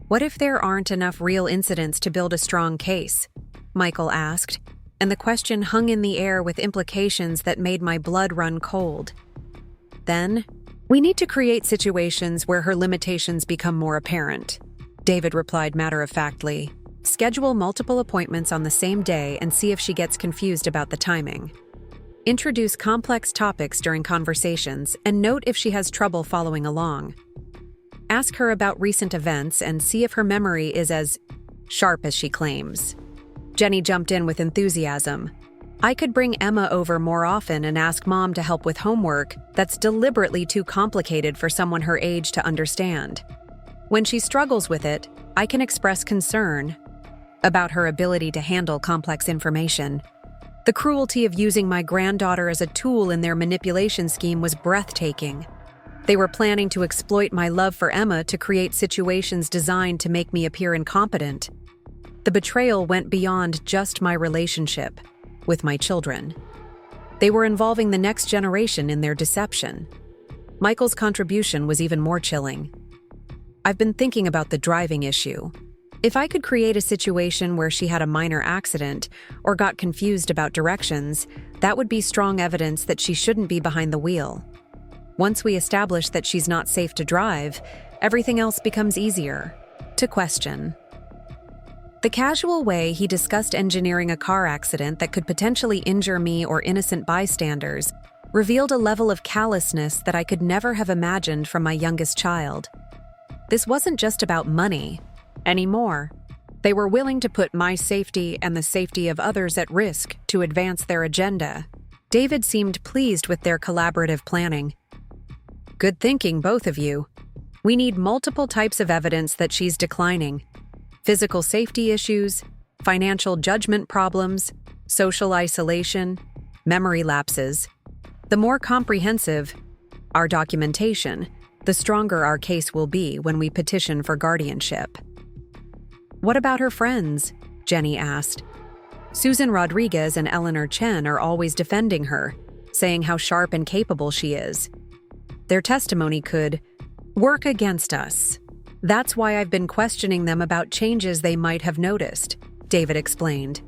What if there aren't enough real incidents to build a strong case? Michael asked, and the question hung in the air with implications that made my blood run cold. Then, we need to create situations where her limitations become more apparent, David replied matter-of-factly. Schedule multiple appointments on the same day and see if she gets confused about the timing. Introduce complex topics during conversations and note if she has trouble following along. Ask her about recent events and see if her memory is as sharp as she claims. Jenny jumped in with enthusiasm. I could bring Emma over more often and ask Mom to help with homework that's deliberately too complicated for someone her age to understand. When she struggles with it, I can express concern about her ability to handle complex information. The cruelty of using my granddaughter as a tool in their manipulation scheme was breathtaking. They were planning to exploit my love for Emma to create situations designed to make me appear incompetent. The betrayal went beyond just my relationship with my children. They were involving the next generation in their deception. Michael's contribution was even more chilling. I've been thinking about the driving issue. If I could create a situation where she had a minor accident or got confused about directions, that would be strong evidence that she shouldn't be behind the wheel. Once we establish that she's not safe to drive, everything else becomes easier to question. The casual way he discussed engineering a car accident that could potentially injure me or innocent bystanders revealed a level of callousness that I could never have imagined from my youngest child. This wasn't just about money, anymore. They were willing to put my safety and the safety of others at risk to advance their agenda. David seemed pleased with their collaborative planning. Good thinking, both of you. We need multiple types of evidence that she's declining. Physical safety issues, financial judgment problems, social isolation, memory lapses. The more comprehensive our documentation, the stronger our case will be when we petition for guardianship. What about her friends? Jenny asked. Susan Rodriguez and Eleanor Chen are always defending her, saying how sharp and capable she is. Their testimony could work against us. That's why I've been questioning them about changes they might have noticed, David explained.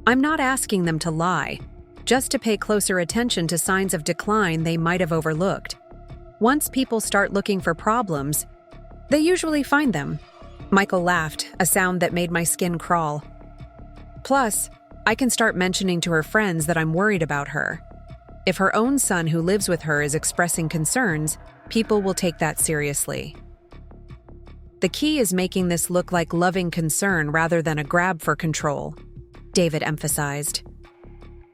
I'm not asking them to lie, just to pay closer attention to signs of decline they might have overlooked. Once people start looking for problems, they usually find them. Michael laughed, a sound that made my skin crawl. Plus, I can start mentioning to her friends that I'm worried about her. If her own son who lives with her is expressing concerns, people will take that seriously. The key is making this look like loving concern rather than a grab for control, David emphasized.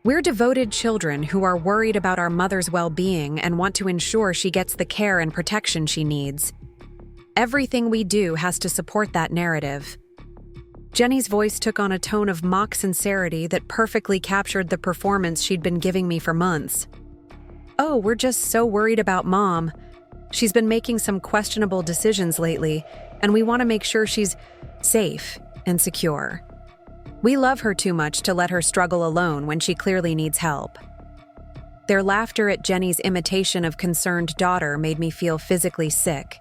We're devoted children who are worried about our mother's well-being and want to ensure she gets the care and protection she needs. Everything we do has to support that narrative. Jenny's voice took on a tone of mock sincerity that perfectly captured the performance she'd been giving me for months. Oh, we're just so worried about Mom. She's been making some questionable decisions lately, and we want to make sure she's safe and secure. We love her too much to let her struggle alone when she clearly needs help. Their laughter at Jenny's imitation of concerned daughter made me feel physically sick.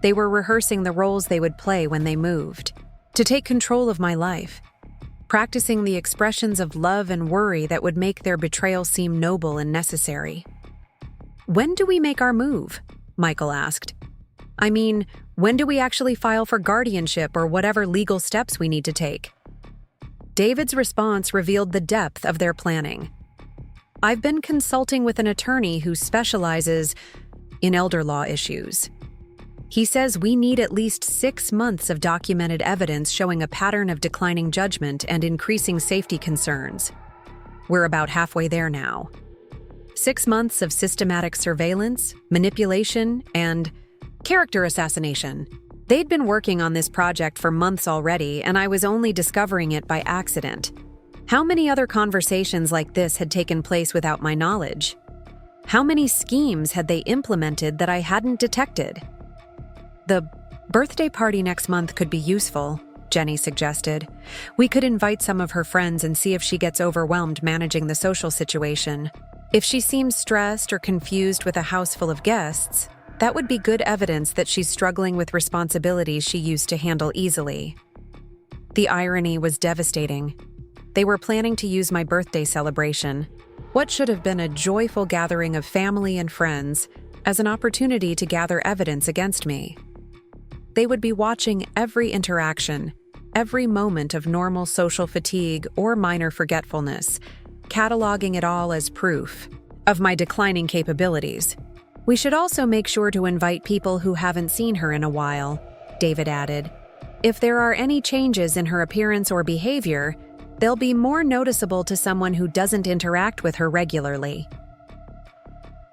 They were rehearsing the roles they would play when they moved, to take control of my life, practicing the expressions of love and worry that would make their betrayal seem noble and necessary. When do we make our move? Michael asked. I mean, when do we actually file for guardianship or whatever legal steps we need to take? David's response revealed the depth of their planning. I've been consulting with an attorney who specializes in elder law issues. He says we need at least 6 months of documented evidence showing a pattern of declining judgment and increasing safety concerns. We're about halfway there now. 6 months of systematic surveillance, manipulation, and character assassination. They'd been working on this project for months already, and I was only discovering it by accident. How many other conversations like this had taken place without my knowledge? How many schemes had they implemented that I hadn't detected? The birthday party next month could be useful, Jenny suggested. We could invite some of her friends and see if she gets overwhelmed managing the social situation. If she seems stressed or confused with a house full of guests, that would be good evidence that she's struggling with responsibilities she used to handle easily. The irony was devastating. They were planning to use my birthday celebration, what should have been a joyful gathering of family and friends, as an opportunity to gather evidence against me. They would be watching every interaction, every moment of normal social fatigue or minor forgetfulness, cataloging it all as proof of my declining capabilities. We should also make sure to invite people who haven't seen her in a while, David added. If there are any changes in her appearance or behavior, they'll be more noticeable to someone who doesn't interact with her regularly.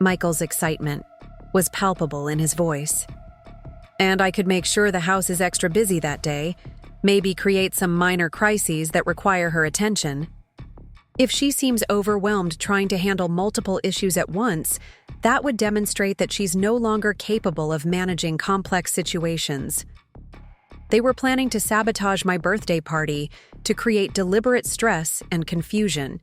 Michael's excitement was palpable in his voice. And I could make sure the house is extra busy that day, maybe create some minor crises that require her attention. If she seems overwhelmed trying to handle multiple issues at once, that would demonstrate that she's no longer capable of managing complex situations. They were planning to sabotage my birthday party to create deliberate stress and confusion,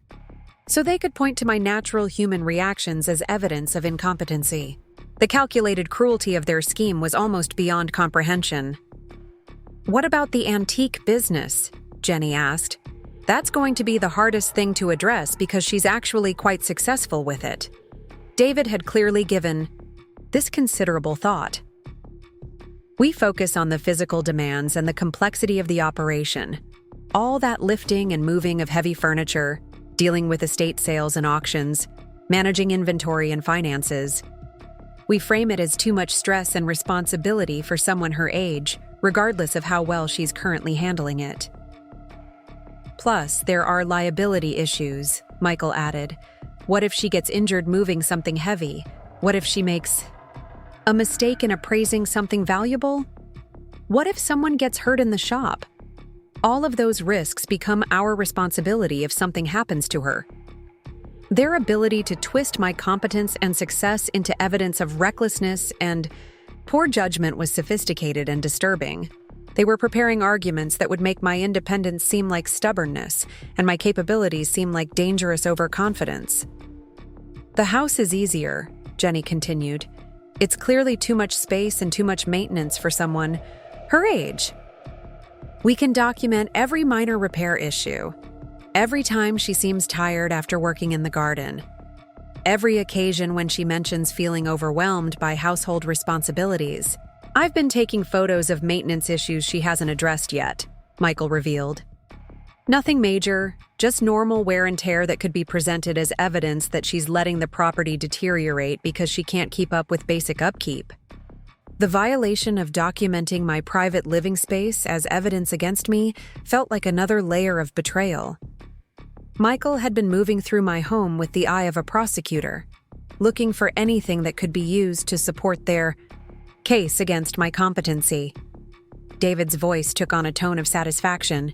so they could point to my natural human reactions as evidence of incompetency. The calculated cruelty of their scheme was almost beyond comprehension. What about the antique business? Jenny asked. That's going to be the hardest thing to address because she's actually quite successful with it. David had clearly given this considerable thought. We focus on the physical demands and the complexity of the operation. All that lifting and moving of heavy furniture, dealing with estate sales and auctions, managing inventory and finances. We frame it as too much stress and responsibility for someone her age, regardless of how well she's currently handling it. Plus, there are liability issues, Michael added. What if she gets injured moving something heavy? What if she makes a mistake in appraising something valuable? What if someone gets hurt in the shop? All of those risks become our responsibility if something happens to her. Their ability to twist my competence and success into evidence of recklessness and poor judgment was sophisticated and disturbing. They were preparing arguments that would make my independence seem like stubbornness and my capabilities seem like dangerous overconfidence. The house is easier, Jenny continued. It's clearly too much space and too much maintenance for someone her age. We can document every minor repair issue, every time she seems tired after working in the garden, every occasion when she mentions feeling overwhelmed by household responsibilities. I've been taking photos of maintenance issues she hasn't addressed yet, Michael revealed. Nothing major, just normal wear and tear that could be presented as evidence that she's letting the property deteriorate because she can't keep up with basic upkeep. The violation of documenting my private living space as evidence against me felt like another layer of betrayal. Michael had been moving through my home with the eye of a prosecutor, looking for anything that could be used to support their case against my competency. David's voice took on a tone of satisfaction.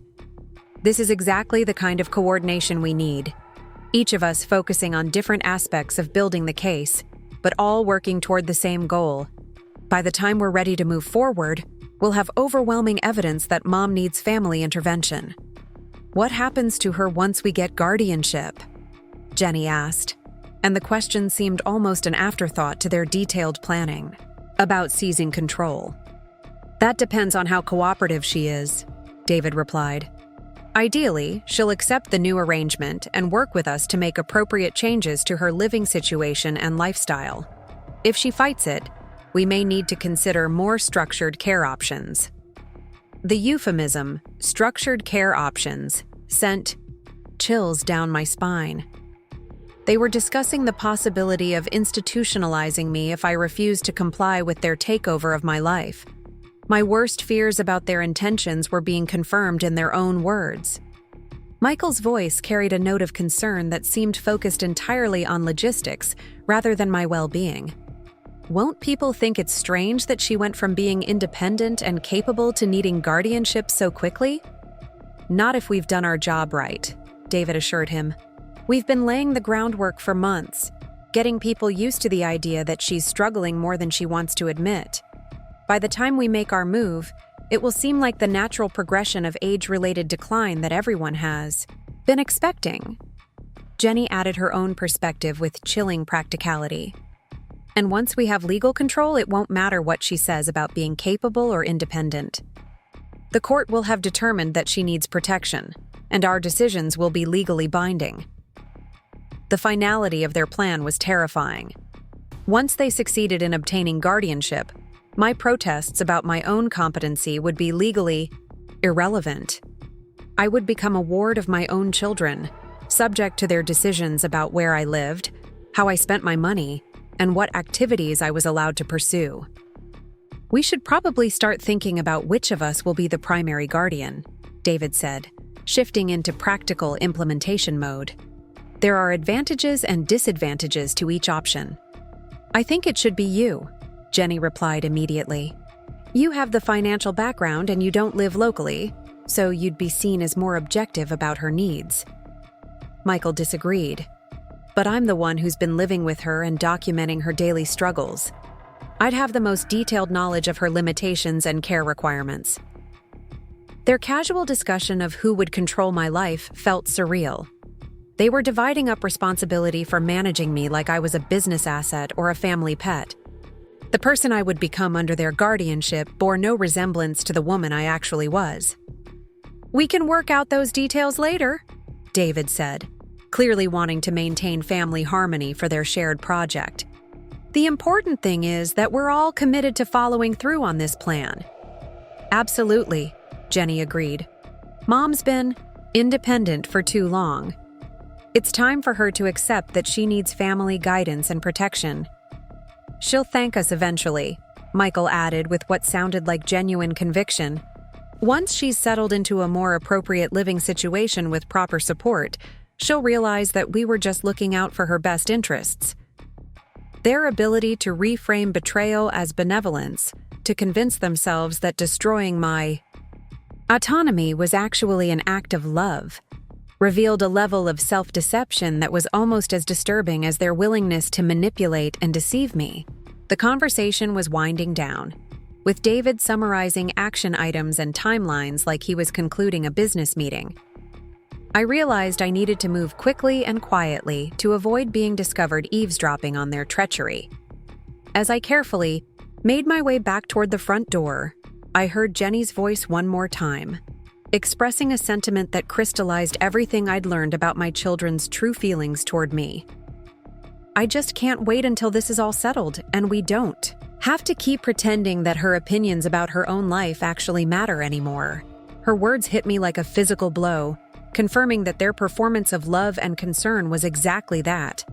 This is exactly the kind of coordination we need, each of us focusing on different aspects of building the case, but all working toward the same goal. By the time we're ready to move forward, we'll have overwhelming evidence that Mom needs family intervention. What happens to her once we get guardianship? Jenny asked, and the question seemed almost an afterthought to their detailed planning about seizing control. That depends on how cooperative she is, David replied. Ideally, she'll accept the new arrangement and work with us to make appropriate changes to her living situation and lifestyle. If she fights it, we may need to consider more structured care options. The euphemism, structured care options, sent chills down my spine. They were discussing the possibility of institutionalizing me if I refused to comply with their takeover of my life. My worst fears about their intentions were being confirmed in their own words. Michael's voice carried a note of concern that seemed focused entirely on logistics rather than my well-being. Won't people think it's strange that she went from being independent and capable to needing guardianship so quickly? Not if we've done our job right, David assured him. We've been laying the groundwork for months, getting people used to the idea that she's struggling more than she wants to admit. By the time we make our move, it will seem like the natural progression of age-related decline that everyone has been expecting. Jenny added her own perspective with chilling practicality. And once we have legal control, it won't matter what she says about being capable or independent. The court will have determined that she needs protection, and our decisions will be legally binding. The finality of their plan was terrifying. Once they succeeded in obtaining guardianship, my protests about my own competency would be legally irrelevant. I would become a ward of my own children, subject to their decisions about where I lived, how I spent my money, and what activities I was allowed to pursue. We should probably start thinking about which of us will be the primary guardian, David said, shifting into practical implementation mode. There are advantages and disadvantages to each option. I think it should be you, Jenny replied immediately. You have the financial background and you don't live locally, so you'd be seen as more objective about her needs. Michael disagreed. But I'm the one who's been living with her and documenting her daily struggles. I'd have the most detailed knowledge of her limitations and care requirements. Their casual discussion of who would control my life felt surreal. They were dividing up responsibility for managing me like I was a business asset or a family pet. The person I would become under their guardianship bore no resemblance to the woman I actually was. We can work out those details later, David said, clearly wanting to maintain family harmony for their shared project. The important thing is that we're all committed to following through on this plan. Absolutely, Jenny agreed. Mom's been independent for too long. It's time for her to accept that she needs family guidance and protection. She'll thank us eventually, Michael added with what sounded like genuine conviction. Once she's settled into a more appropriate living situation with proper support, she'll realize that we were just looking out for her best interests. Their ability to reframe betrayal as benevolence, to convince themselves that destroying my autonomy was actually an act of love, revealed a level of self-deception that was almost as disturbing as their willingness to manipulate and deceive me. The conversation was winding down, with David summarizing action items and timelines like he was concluding a business meeting. I realized I needed to move quickly and quietly to avoid being discovered eavesdropping on their treachery. As I carefully made my way back toward the front door, I heard Jenny's voice one more time, expressing a sentiment that crystallized everything I'd learned about my children's true feelings toward me. I just can't wait until this is all settled, and we don't have to keep pretending that her opinions about her own life actually matter anymore. Her words hit me like a physical blow, confirming that their performance of love and concern was exactly that.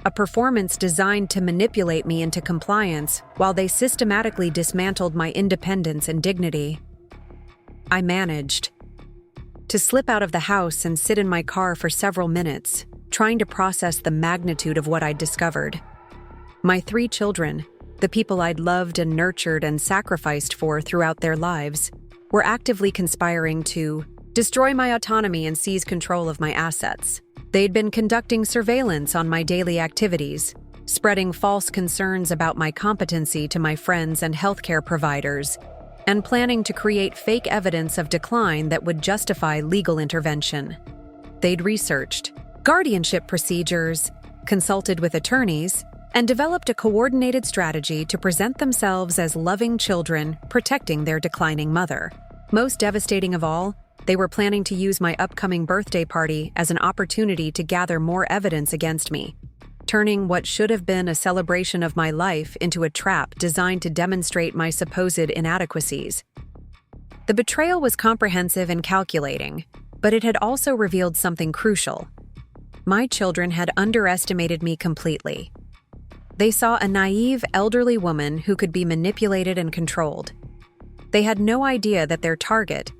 A performance designed to manipulate me into compliance while they systematically dismantled my independence and dignity. I managed to slip out of the house and sit in my car for several minutes, trying to process the magnitude of what I'd discovered. My 3 children, the people I'd loved and nurtured and sacrificed for throughout their lives, were actively conspiring to destroy my autonomy and seize control of my assets. They'd been conducting surveillance on my daily activities, spreading false concerns about my competency to my friends and healthcare providers, and planning to create fake evidence of decline that would justify legal intervention. They'd researched guardianship procedures, consulted with attorneys, and developed a coordinated strategy to present themselves as loving children protecting their declining mother. Most devastating of all, they were planning to use my upcoming birthday party as an opportunity to gather more evidence against me, turning what should have been a celebration of my life into a trap designed to demonstrate my supposed inadequacies. The betrayal was comprehensive and calculating, but it had also revealed something crucial. My children had underestimated me completely. They saw a naive, elderly woman who could be manipulated and controlled. They had no idea that their target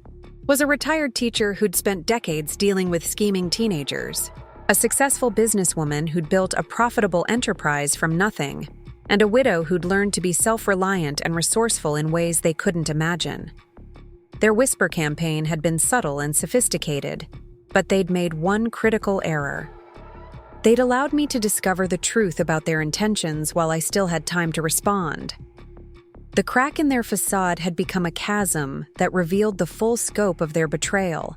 was a retired teacher who'd spent decades dealing with scheming teenagers, a successful businesswoman who'd built a profitable enterprise from nothing, and a widow who'd learned to be self-reliant and resourceful in ways they couldn't imagine. Their whisper campaign had been subtle and sophisticated, but they'd made one critical error. They'd allowed me to discover the truth about their intentions while I still had time to respond. The crack in their facade had become a chasm that revealed the full scope of their betrayal.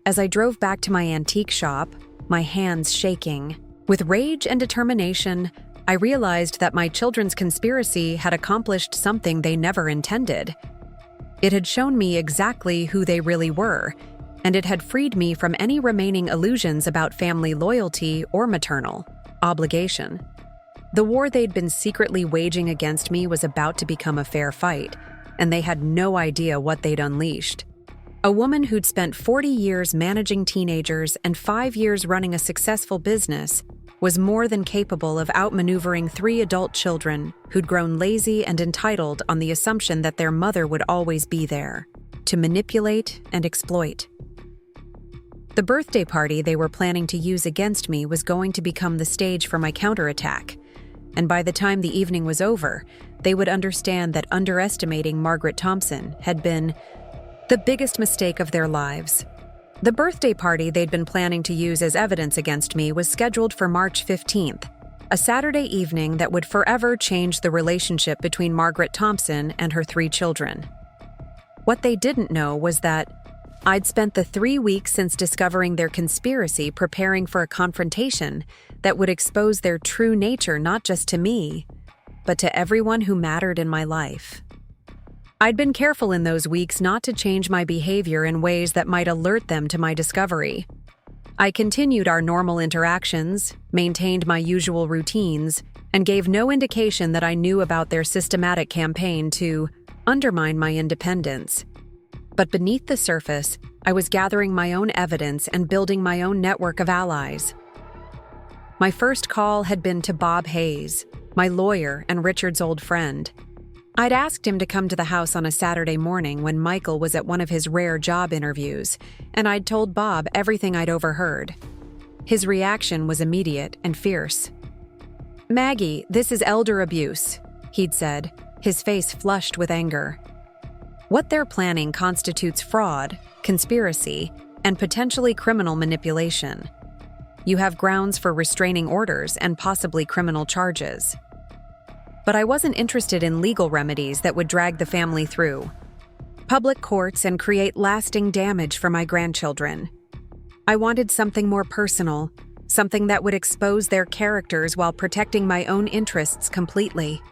As I drove back to my antique shop, my hands shaking, with rage and determination, I realized that my children's conspiracy had accomplished something they never intended. It had shown me exactly who they really were, and it had freed me from any remaining illusions about family loyalty or maternal obligation. The war they'd been secretly waging against me was about to become a fair fight, and they had no idea what they'd unleashed. A woman who'd spent 40 years managing teenagers and 5 years running a successful business was more than capable of outmaneuvering 3 adult children who'd grown lazy and entitled on the assumption that their mother would always be there, to manipulate and exploit. The birthday party they were planning to use against me was going to become the stage for my counterattack, and by the time the evening was over, they would understand that underestimating Margaret Thompson had been the biggest mistake of their lives. The birthday party they'd been planning to use as evidence against me was scheduled for March 15th, a Saturday evening that would forever change the relationship between Margaret Thompson and her 3 children. What they didn't know was that I'd spent the 3 weeks since discovering their conspiracy preparing for a confrontation that would expose their true nature not just to me, but to everyone who mattered in my life. I'd been careful in those weeks not to change my behavior in ways that might alert them to my discovery. I continued our normal interactions, maintained my usual routines, and gave no indication that I knew about their systematic campaign to undermine my independence. But beneath the surface, I was gathering my own evidence and building my own network of allies. My first call had been to Bob Hayes, my lawyer and Richard's old friend. I'd asked him to come to the house on a Saturday morning when Michael was at one of his rare job interviews, and I'd told Bob everything I'd overheard. His reaction was immediate and fierce. "Maggie, this is elder abuse," he'd said, his face flushed with anger. "What they're planning constitutes fraud, conspiracy, and potentially criminal manipulation. You have grounds for restraining orders and possibly criminal charges." But I wasn't interested in legal remedies that would drag the family through public courts and create lasting damage for my grandchildren. I wanted something more personal, something that would expose their characters while protecting my own interests completely.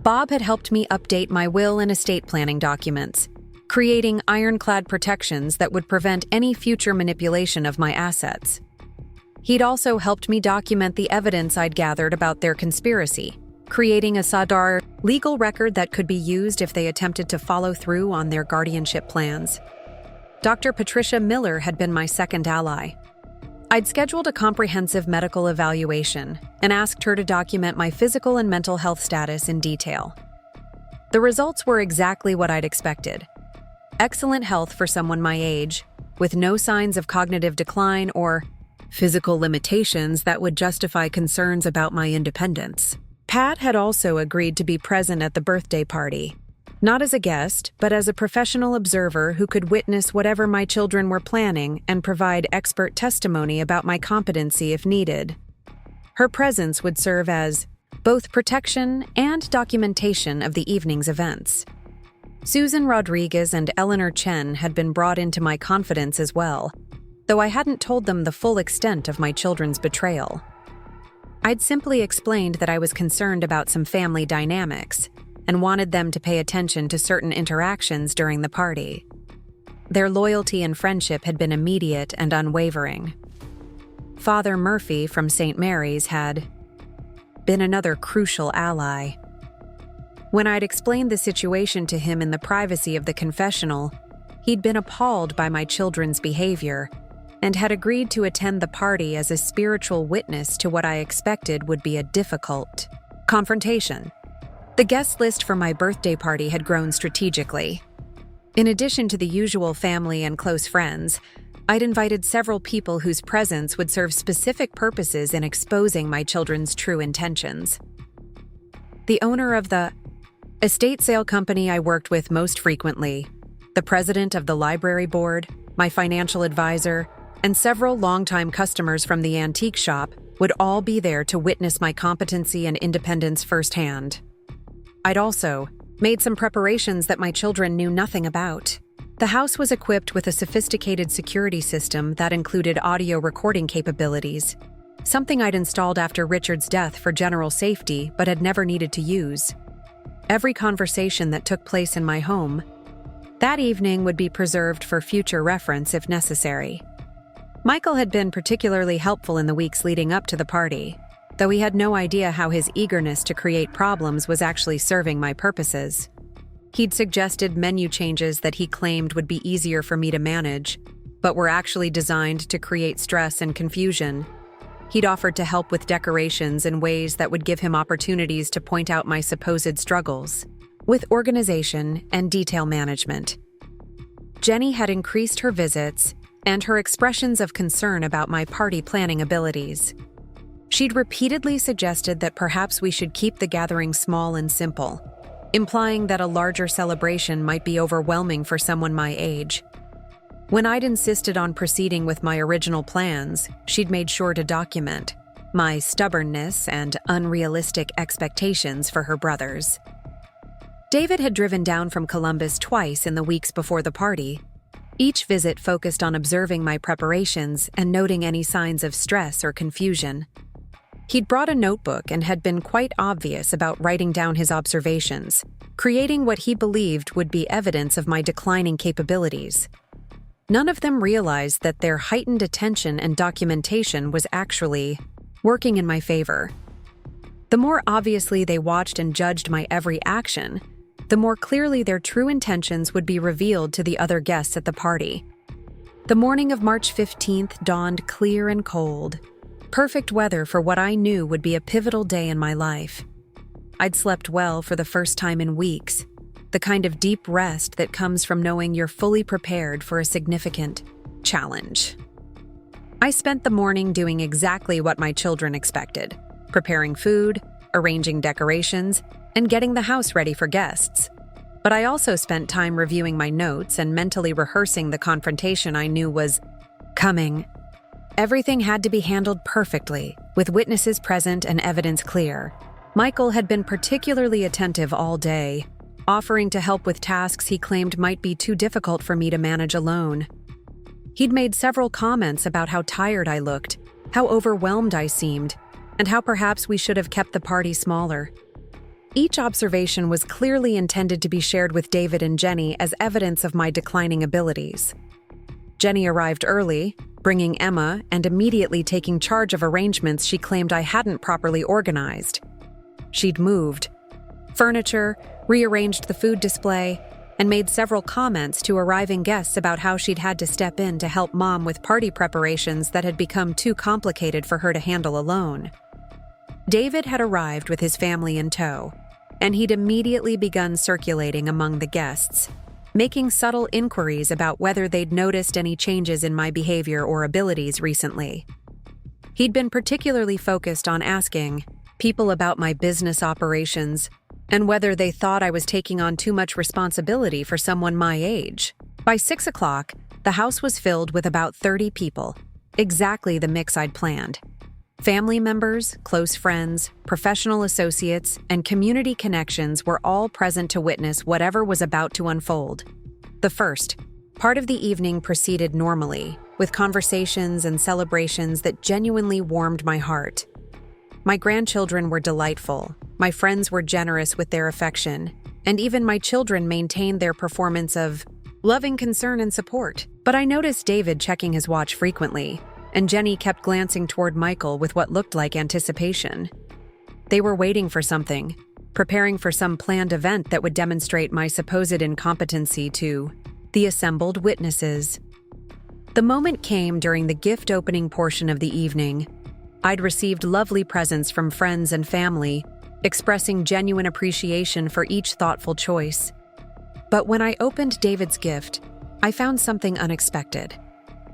Bob had helped me update my will and estate planning documents, creating ironclad protections that would prevent any future manipulation of my assets. He'd also helped me document the evidence I'd gathered about their conspiracy, creating a Sadar legal record that could be used if they attempted to follow through on their guardianship plans. Dr. Patricia Miller had been my second ally. I'd scheduled a comprehensive medical evaluation and asked her to document my physical and mental health status in detail. The results were exactly what I'd expected. Excellent health for someone my age, with no signs of cognitive decline or physical limitations that would justify concerns about my independence. Pat had also agreed to be present at the birthday party, not as a guest, but as a professional observer who could witness whatever my children were planning and provide expert testimony about my competency if needed. Her presence would serve as both protection and documentation of the evening's events. Susan Rodriguez and Eleanor Chen had been brought into my confidence as well, though I hadn't told them the full extent of my children's betrayal. I'd simply explained that I was concerned about some family dynamics and wanted them to pay attention to certain interactions during the party. Their loyalty and friendship had been immediate and unwavering. Father Murphy from St. Mary's had been another crucial ally. When I'd explained the situation to him in the privacy of the confessional, he'd been appalled by my children's behavior and had agreed to attend the party as a spiritual witness to what I expected would be a difficult confrontation. The guest list for my birthday party had grown strategically. In addition to the usual family and close friends, I'd invited several people whose presence would serve specific purposes in exposing my children's true intentions. The owner of the estate sale company I worked with most frequently, the president of the library board, my financial advisor, and several longtime customers from the antique shop would all be there to witness my competency and independence firsthand. I'd also made some preparations that my children knew nothing about. The house was equipped with a sophisticated security system that included audio recording capabilities, something I'd installed after Richard's death for general safety but had never needed to use. Every conversation that took place in my home that evening would be preserved for future reference if necessary. Michael had been particularly helpful in the weeks leading up to the party, though he had no idea how his eagerness to create problems was actually serving my purposes. He'd suggested menu changes that he claimed would be easier for me to manage, but were actually designed to create stress and confusion. He'd offered to help with decorations in ways that would give him opportunities to point out my supposed struggles with organization and detail management. Jenny had increased her visits and her expressions of concern about my party planning abilities. She'd repeatedly suggested that perhaps we should keep the gathering small and simple, implying that a larger celebration might be overwhelming for someone my age. When I'd insisted on proceeding with my original plans, she'd made sure to document my stubbornness and unrealistic expectations for her brothers. David had driven down from Columbus twice in the weeks before the party. Each visit focused on observing my preparations and noting any signs of stress or confusion. He'd brought a notebook and had been quite obvious about writing down his observations, creating what he believed would be evidence of my declining capabilities. None of them realized that their heightened attention and documentation was actually working in my favor. The more obviously they watched and judged my every action, the more clearly their true intentions would be revealed to the other guests at the party. The morning of March 15th dawned clear and cold, perfect weather for what I knew would be a pivotal day in my life. I'd slept well for the first time in weeks, the kind of deep rest that comes from knowing you're fully prepared for a significant challenge. I spent the morning doing exactly what my children expected, preparing food, arranging decorations, and getting the house ready for guests. But I also spent time reviewing my notes and mentally rehearsing the confrontation I knew was coming. Everything had to be handled perfectly, with witnesses present and evidence clear. Michael had been particularly attentive all day, offering to help with tasks he claimed might be too difficult for me to manage alone. He'd made several comments about how tired I looked, how overwhelmed I seemed, and how perhaps we should have kept the party smaller. Each observation was clearly intended to be shared with David and Jenny as evidence of my declining abilities. Jenny arrived early, bringing Emma and immediately taking charge of arrangements she claimed I hadn't properly organized. She'd moved furniture, rearranged the food display, and made several comments to arriving guests about how she'd had to step in to help Mom with party preparations that had become too complicated for her to handle alone. David had arrived with his family in tow, and he'd immediately begun circulating among the guests, making subtle inquiries about whether they'd noticed any changes in my behavior or abilities recently. He'd been particularly focused on asking people about my business operations and whether they thought I was taking on too much responsibility for someone my age. By 6 o'clock, the house was filled with about 30 people, exactly the mix I'd planned. Family members, close friends, professional associates, and community connections were all present to witness whatever was about to unfold. The first part of the evening proceeded normally, with conversations and celebrations that genuinely warmed my heart. My grandchildren were delightful, my friends were generous with their affection, and even my children maintained their performance of loving concern and support. But I noticed David checking his watch frequently, and Jenny kept glancing toward Michael with what looked like anticipation. They were waiting for something, preparing for some planned event that would demonstrate my supposed incompetency to the assembled witnesses. The moment came during the gift opening portion of the evening. I'd received lovely presents from friends and family, expressing genuine appreciation for each thoughtful choice. But when I opened David's gift, I found something unexpected.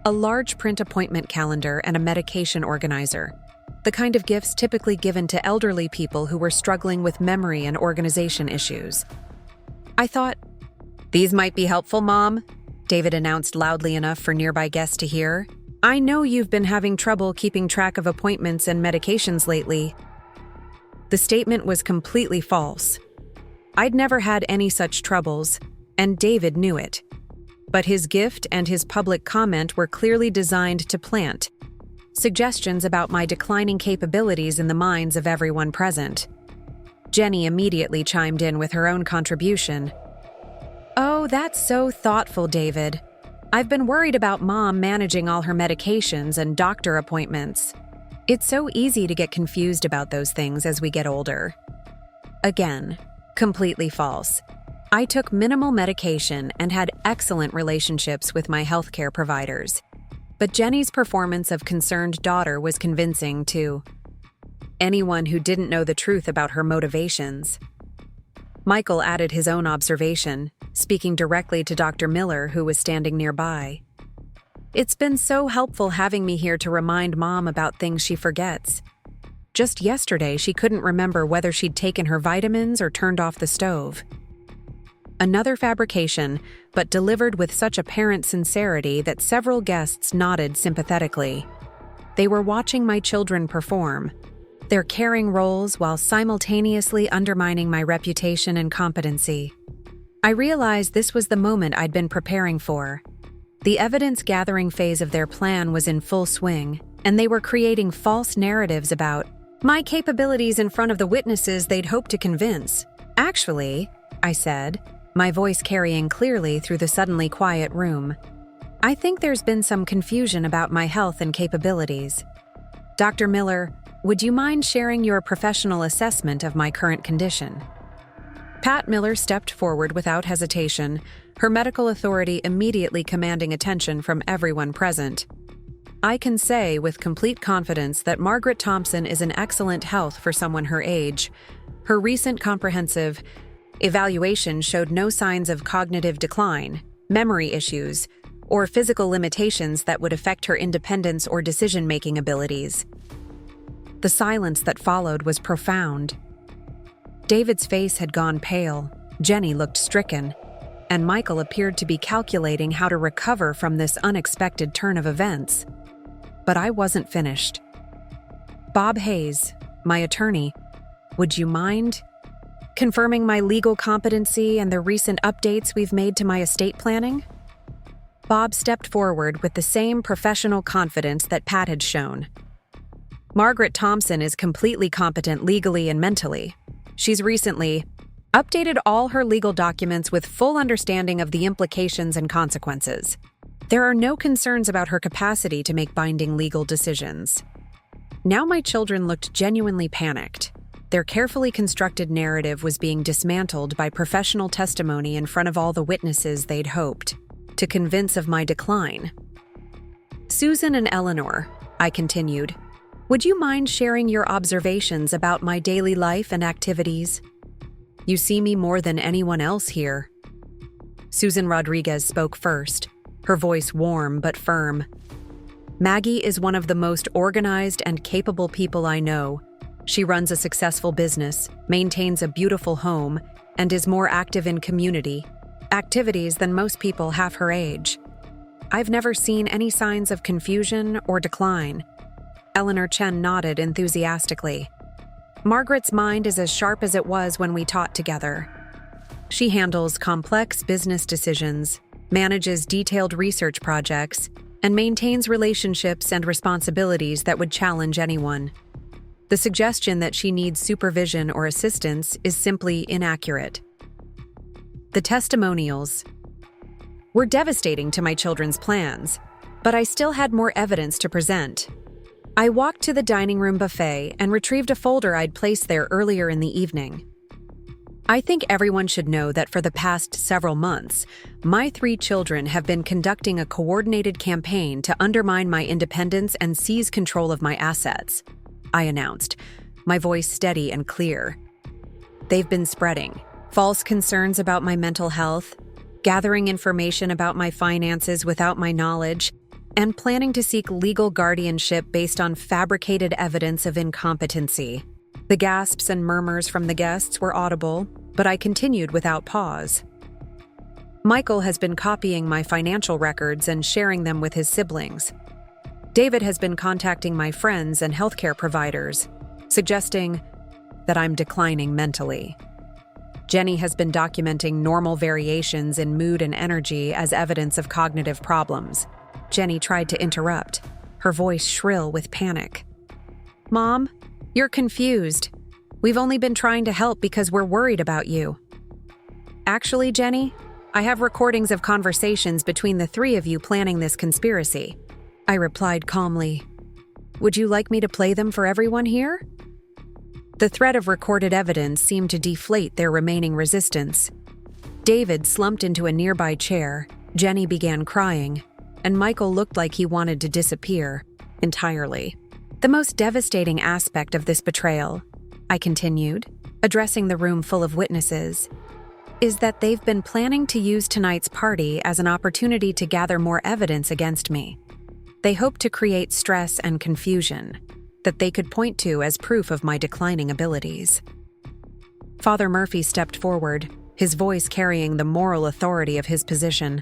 A large print appointment calendar and a medication organizer, the kind of gifts typically given to elderly people who were struggling with memory and organization issues. I thought, "These might be helpful, Mom," David announced loudly enough for nearby guests to hear. "I know you've been having trouble keeping track of appointments and medications lately." The statement was completely false. I'd never had any such troubles, and David knew it. But his gift and his public comment were clearly designed to plant suggestions about my declining capabilities in the minds of everyone present. Jenny immediately chimed in with her own contribution. "Oh, that's so thoughtful, David. I've been worried about Mom managing all her medications and doctor appointments. It's so easy to get confused about those things as we get older." Again, completely false. I took minimal medication and had excellent relationships with my healthcare providers. But Jenny's performance of concerned daughter was convincing to anyone who didn't know the truth about her motivations. Michael added his own observation, speaking directly to Dr. Miller, who was standing nearby. "It's been so helpful having me here to remind Mom about things she forgets. Just yesterday, she couldn't remember whether she'd taken her vitamins or turned off the stove." Another fabrication, but delivered with such apparent sincerity that several guests nodded sympathetically. They were watching my children perform, their caring roles while simultaneously undermining my reputation and competency. I realized this was the moment I'd been preparing for. The evidence-gathering phase of their plan was in full swing, and they were creating false narratives about my capabilities in front of the witnesses they'd hoped to convince. "Actually," I said, my voice carrying clearly through the suddenly quiet room, "I think there's been some confusion about my health and capabilities. Dr. Miller, would you mind sharing your professional assessment of my current condition?" Pat Miller stepped forward without hesitation, her medical authority immediately commanding attention from everyone present. "I can say with complete confidence that Margaret Thompson is in excellent health for someone her age. Her recent comprehensive evaluation showed no signs of cognitive decline, memory issues, or physical limitations that would affect her independence or decision-making abilities. The silence that followed was profound. David's face had gone pale, Jenny looked stricken, and Michael appeared to be calculating how to recover from this unexpected turn of events. But I wasn't finished. "Bob Hayes, my attorney, would you mind confirming my legal competency and the recent updates we've made to my estate planning?" Bob stepped forward with the same professional confidence that Pat had shown. "Margaret Thompson is completely competent legally and mentally. She's recently updated all her legal documents with full understanding of the implications and consequences. There are no concerns about her capacity to make binding legal decisions." Now my children looked genuinely panicked. Their carefully constructed narrative was being dismantled by professional testimony in front of all the witnesses they'd hoped to convince of my decline. "Susan and Eleanor," I continued, "would you mind sharing your observations about my daily life and activities? You see me more than anyone else here." Susan Rodriguez spoke first, her voice warm but firm. "Maggie is one of the most organized and capable people I know. She runs a successful business, maintains a beautiful home, and is more active in community activities than most people half her age. I've never seen any signs of confusion or decline." Eleanor Chen nodded enthusiastically. "Margaret's mind is as sharp as it was when we taught together. She handles complex business decisions, manages detailed research projects, and maintains relationships and responsibilities that would challenge anyone. The suggestion that she needs supervision or assistance is simply inaccurate." The testimonials were devastating to my children's plans, but I still had more evidence to present. I walked to the dining room buffet and retrieved a folder I'd placed there earlier in the evening. I think everyone should know that for the past several months, my 3 children have been conducting a coordinated campaign to undermine my independence and seize control of my assets, I announced, my voice steady and clear. They've been spreading false concerns about my mental health, gathering information about my finances without my knowledge, and planning to seek legal guardianship based on fabricated evidence of incompetency. The gasps and murmurs from the guests were audible, but I continued without pause. Michael has been copying my financial records and sharing them with his siblings. David has been contacting my friends and healthcare providers, suggesting that I'm declining mentally. Jenny has been documenting normal variations in mood and energy as evidence of cognitive problems. Jenny tried to interrupt, her voice shrill with panic. "Mom, you're confused. We've only been trying to help because we're worried about you." "Actually, Jenny, I have recordings of conversations between the 3 of you planning this conspiracy," I replied calmly. "Would you like me to play them for everyone here?" The thread of recorded evidence seemed to deflate their remaining resistance. David slumped into a nearby chair, Jenny began crying, and Michael looked like he wanted to disappear entirely. "The most devastating aspect of this betrayal," I continued, addressing the room full of witnesses, "is that they've been planning to use tonight's party as an opportunity to gather more evidence against me. They hope to create stress and confusion that they could point to as proof of my declining abilities." Father Murphy stepped forward, his voice carrying the moral authority of his position.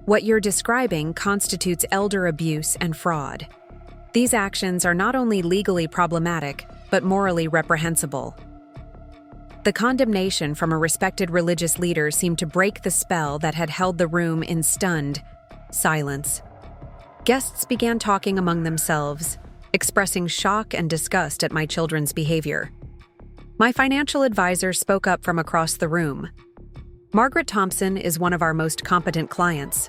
"What you're describing constitutes elder abuse and fraud. These actions are not only legally problematic, but morally reprehensible." The condemnation from a respected religious leader seemed to break the spell that had held the room in stunned silence. Guests began talking among themselves, expressing shock and disgust at my children's behavior. My financial advisor spoke up from across the room. "Margaret Thompson is one of our most competent clients.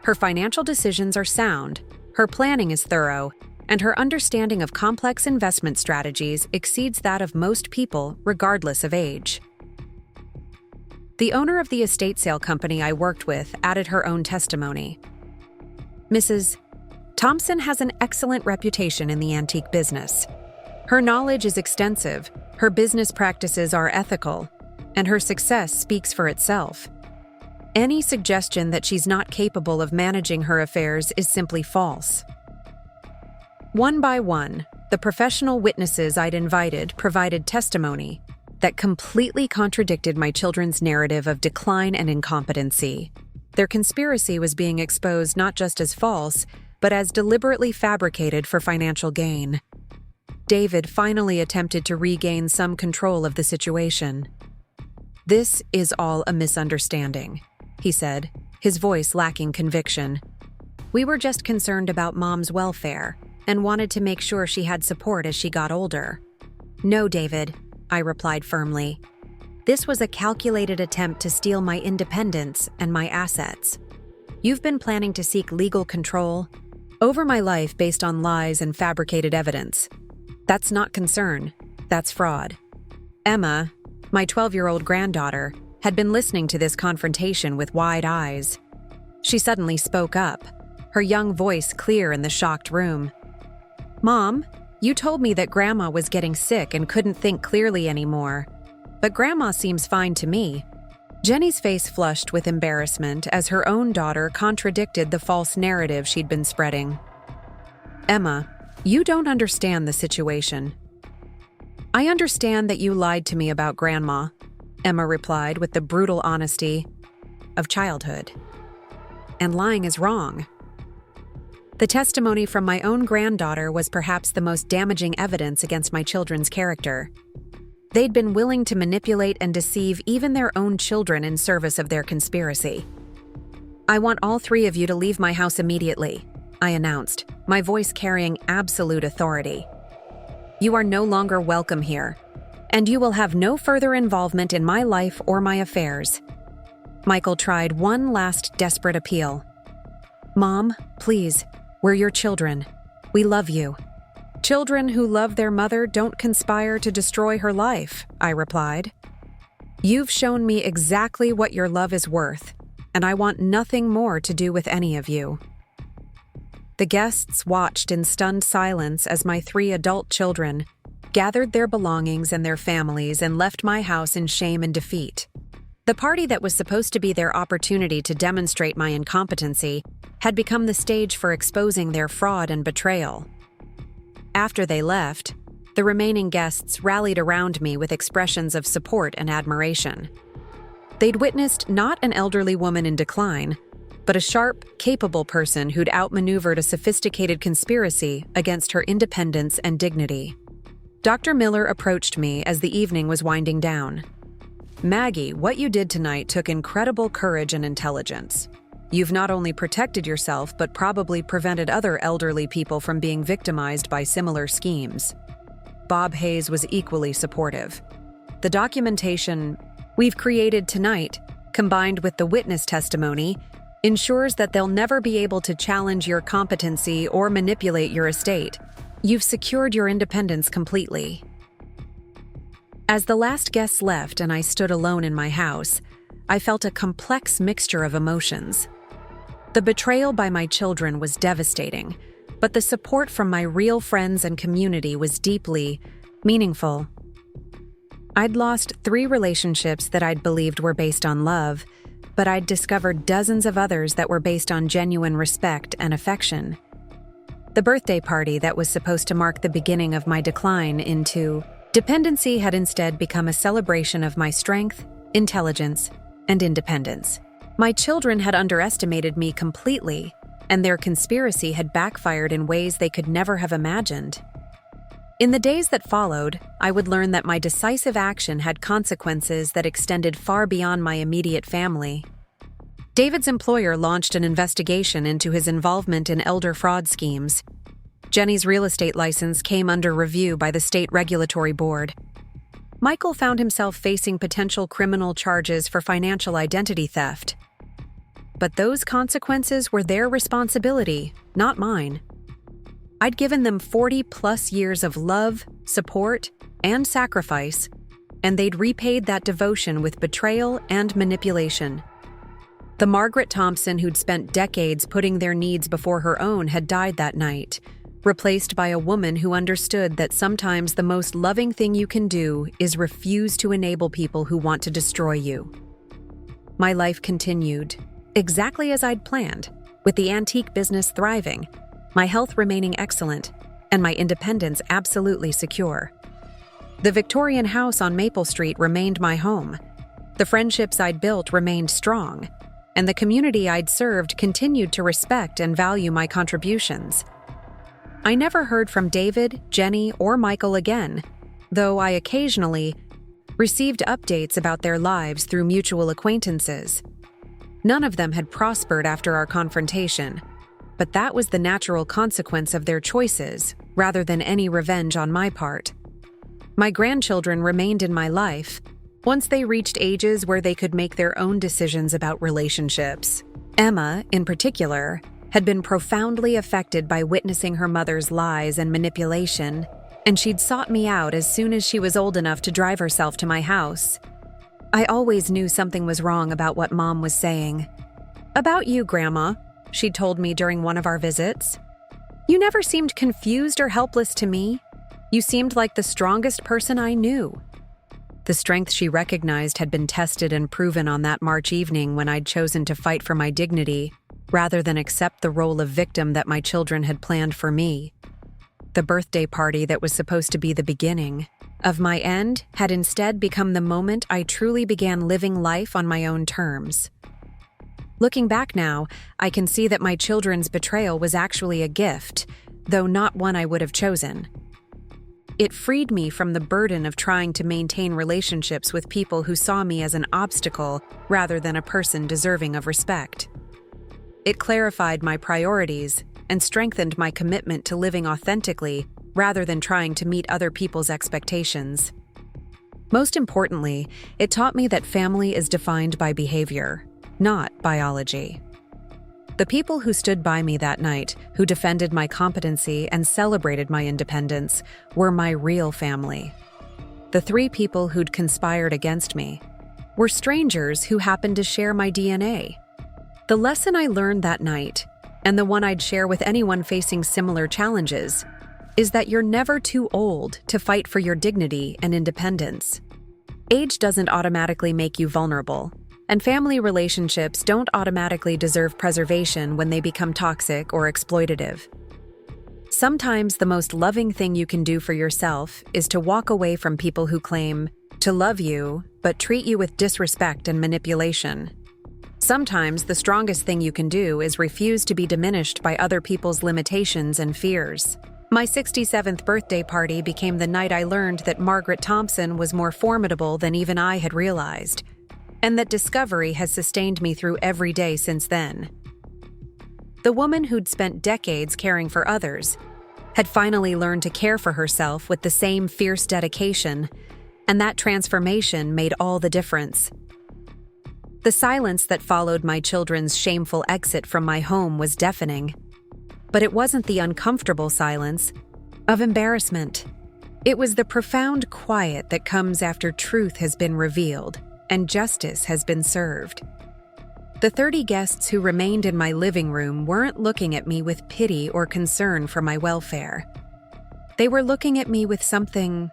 Her financial decisions are sound, her planning is thorough, and her understanding of complex investment strategies exceeds that of most people, regardless of age." The owner of the estate sale company I worked with added her own testimony. "Mrs. Thompson has an excellent reputation in the antique business. Her knowledge is extensive, her business practices are ethical, and her success speaks for itself. Any suggestion that she's not capable of managing her affairs is simply false. One by one, the professional witnesses I'd invited provided testimony that completely contradicted my children's narrative of decline and incompetency. Their conspiracy was being exposed not just as false, but as deliberately fabricated for financial gain. David finally attempted to regain some control of the situation. "This is all a misunderstanding," he said, his voice lacking conviction. "We were just concerned about Mom's welfare and wanted to make sure she had support as she got older." "No, David," I replied firmly. "This was a calculated attempt to steal my independence and my assets. You've been planning to seek legal control over my life based on lies and fabricated evidence. That's not concern, that's fraud." Emma, my 12-year-old granddaughter, had been listening to this confrontation with wide eyes. She suddenly spoke up, her young voice clear in the shocked room. "Mom, you told me that Grandma was getting sick and couldn't think clearly anymore. But Grandma seems fine to me." Jenny's face flushed with embarrassment as her own daughter contradicted the false narrative she'd been spreading. "Emma, you don't understand the situation." "I understand that you lied to me about Grandma," Emma replied with the brutal honesty of childhood. "And lying is wrong." The testimony from my own granddaughter was perhaps the most damaging evidence against my children's character. They'd been willing to manipulate and deceive even their own children in service of their conspiracy. "I want all three of you to leave my house immediately," I announced, my voice carrying absolute authority. "You are no longer welcome here, and you will have no further involvement in my life or my affairs." Michael tried one last desperate appeal. "Mom, please, we're your children. We love you." "Children who love their mother don't conspire to destroy her life," I replied. "You've shown me exactly what your love is worth, and I want nothing more to do with any of you." The guests watched in stunned silence as my 3 adult children gathered their belongings and their families and left my house in shame and defeat. The party that was supposed to be their opportunity to demonstrate my incompetency had become the stage for exposing their fraud and betrayal. After they left, the remaining guests rallied around me with expressions of support and admiration. They'd witnessed not an elderly woman in decline, but a sharp, capable person who'd outmaneuvered a sophisticated conspiracy against her independence and dignity. Dr. Miller approached me as the evening was winding down. "Maggie, what you did tonight took incredible courage and intelligence. You've not only protected yourself, but probably prevented other elderly people from being victimized by similar schemes." Bob Hayes was equally supportive. "The documentation we've created tonight, combined with the witness testimony, ensures that they'll never be able to challenge your competency or manipulate your estate. You've secured your independence completely." As the last guests left and I stood alone in my house, I felt a complex mixture of emotions. The betrayal by my children was devastating, but the support from my real friends and community was deeply meaningful. I'd lost 3 relationships that I'd believed were based on love, but I'd discovered dozens of others that were based on genuine respect and affection. The birthday party that was supposed to mark the beginning of my decline into dependency had instead become a celebration of my strength, intelligence, and independence. My children had underestimated me completely, and their conspiracy had backfired in ways they could never have imagined. In the days that followed, I would learn that my decisive action had consequences that extended far beyond my immediate family. David's employer launched an investigation into his involvement in elder fraud schemes. Jenny's real estate license came under review by the state regulatory board. Michael found himself facing potential criminal charges for financial identity theft. But those consequences were their responsibility, not mine. I'd given them 40-plus years of love, support, and sacrifice, and they'd repaid that devotion with betrayal and manipulation. The Margaret Thompson who'd spent decades putting their needs before her own had died that night, replaced by a woman who understood that sometimes the most loving thing you can do is refuse to enable people who want to destroy you. My life continued, exactly as I'd planned, with the antique business thriving, my health remaining excellent, and my independence absolutely secure. The Victorian house on Maple Street remained my home. The friendships I'd built remained strong, and the community I'd served continued to respect and value my contributions. I never heard from David, Jenny, or Michael again, though I occasionally received updates about their lives through mutual acquaintances. None of them had prospered after our confrontation, but that was the natural consequence of their choices, rather than any revenge on my part. My grandchildren remained in my life, once they reached ages where they could make their own decisions about relationships. Emma, in particular, had been profoundly affected by witnessing her mother's lies and manipulation, and she'd sought me out as soon as she was old enough to drive herself to my house. I always knew something was wrong about what Mom was saying. "About you, Grandma," she told me during one of our visits. "You never seemed confused or helpless to me. You seemed like the strongest person I knew." The strength she recognized had been tested and proven on that March evening when I'd chosen to fight for my dignity, rather than accept the role of victim that my children had planned for me. The birthday party that was supposed to be the beginning of my end had instead become the moment I truly began living life on my own terms. Looking back now, I can see that my children's betrayal was actually a gift, though not one I would have chosen. It freed me from the burden of trying to maintain relationships with people who saw me as an obstacle rather than a person deserving of respect. It clarified my priorities and strengthened my commitment to living authentically rather than trying to meet other people's expectations. Most importantly, it taught me that family is defined by behavior, not biology. The people who stood by me that night, who defended my competency and celebrated my independence, were my real family. The 3 people who'd conspired against me were strangers who happened to share my DNA. The lesson I learned that night, and the one I'd share with anyone facing similar challenges, is that you're never too old to fight for your dignity and independence. Age doesn't automatically make you vulnerable, and family relationships don't automatically deserve preservation when they become toxic or exploitative. Sometimes the most loving thing you can do for yourself is to walk away from people who claim to love you but treat you with disrespect and manipulation. Sometimes the strongest thing you can do is refuse to be diminished by other people's limitations and fears. My 67th birthday party became the night I learned that Margaret Thompson was more formidable than even I had realized, and that discovery has sustained me through every day since then. The woman who'd spent decades caring for others had finally learned to care for herself with the same fierce dedication, and that transformation made all the difference. The silence that followed my children's shameful exit from my home was deafening, but it wasn't the uncomfortable silence of embarrassment. It was the profound quiet that comes after truth has been revealed and justice has been served. The 30 guests who remained in my living room weren't looking at me with pity or concern for my welfare. They were looking at me with something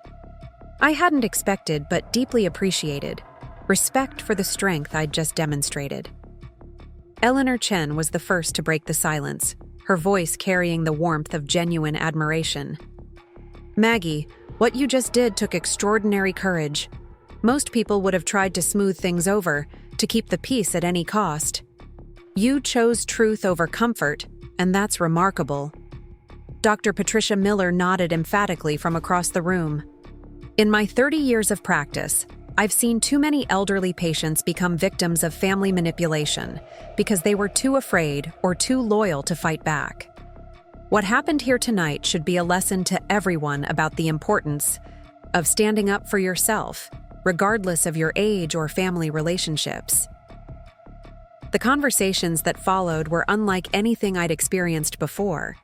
I hadn't expected but deeply appreciated: respect for the strength I'd just demonstrated. Eleanor Chen was the first to break the silence, her voice carrying the warmth of genuine admiration. "Maggie, what you just did took extraordinary courage. Most people would have tried to smooth things over, to keep the peace at any cost. You chose truth over comfort, and that's remarkable." Dr. Patricia Miller nodded emphatically from across the room. "In my 30 years of practice, I've seen too many elderly patients become victims of family manipulation because they were too afraid or too loyal to fight back. What happened here tonight should be a lesson to everyone about the importance of standing up for yourself, regardless of your age or family relationships." The conversations that followed were unlike anything I'd experienced before.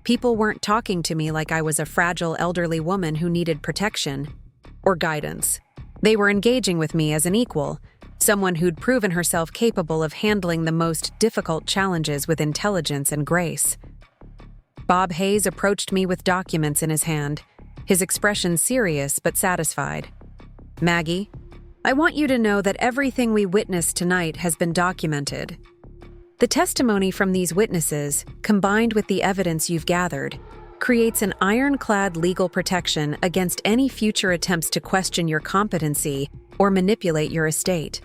People weren't talking to me like I was a fragile elderly woman who needed protection or guidance. They were engaging with me as an equal, someone who'd proven herself capable of handling the most difficult challenges with intelligence and grace. Bob Hayes approached me with documents in his hand, his expression serious but satisfied. "Maggie, I want you to know that everything we witnessed tonight has been documented. The testimony from these witnesses, combined with the evidence you've gathered, creates an ironclad legal protection against any future attempts to question your competency or manipulate your estate."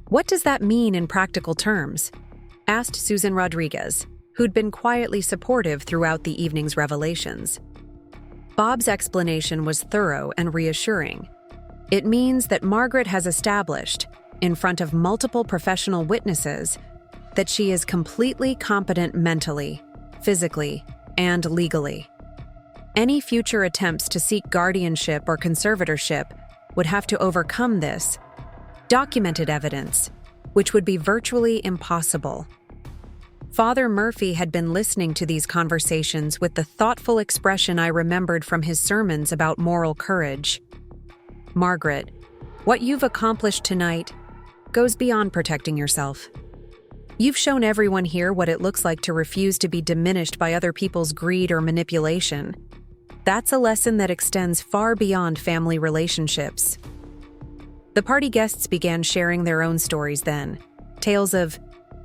"What does that mean in practical terms?" asked Susan Rodriguez, who'd been quietly supportive throughout the evening's revelations. Bob's explanation was thorough and reassuring. "It means that Margaret has established, in front of multiple professional witnesses, that she is completely competent mentally, physically, and legally. Any future attempts to seek guardianship or conservatorship would have to overcome this documented evidence, which would be virtually impossible." Father Murphy had been listening to these conversations with the thoughtful expression I remembered from his sermons about moral courage. "Margaret, what you've accomplished tonight goes beyond protecting yourself. You've shown everyone here what it looks like to refuse to be diminished by other people's greed or manipulation. That's a lesson that extends far beyond family relationships." The party guests began sharing their own stories then, tales of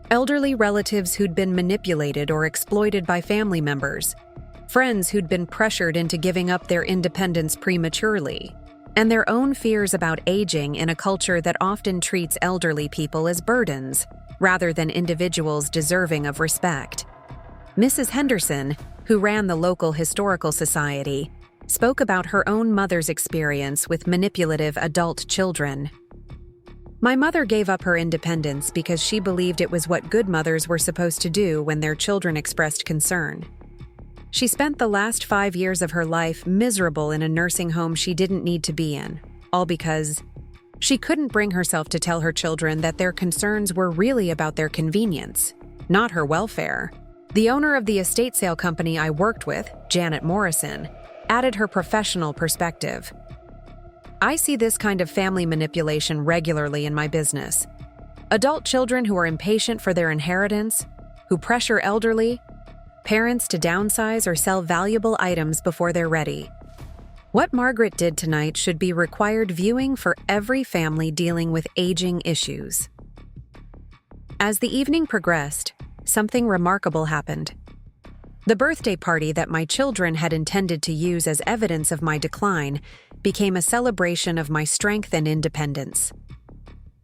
elderly relatives who'd been manipulated or exploited by family members, friends who'd been pressured into giving up their independence prematurely, and their own fears about aging in a culture that often treats elderly people as burdens, rather than individuals deserving of respect. Mrs. Henderson, who ran the local historical society, spoke about her own mother's experience with manipulative adult children. "My mother gave up her independence because she believed it was what good mothers were supposed to do when their children expressed concern. She spent the last 5 years of her life miserable in a nursing home she didn't need to be in, all because she couldn't bring herself to tell her children that their concerns were really about their convenience, not her welfare." The owner of the estate sale company I worked with, Janet Morrison, added her professional perspective. "I see this kind of family manipulation regularly in my business. Adult children who are impatient for their inheritance, who pressure elderly parents to downsize or sell valuable items before they're ready. What Margaret did tonight should be required viewing for every family dealing with aging issues." As the evening progressed, something remarkable happened. The birthday party that my children had intended to use as evidence of my decline became a celebration of my strength and independence.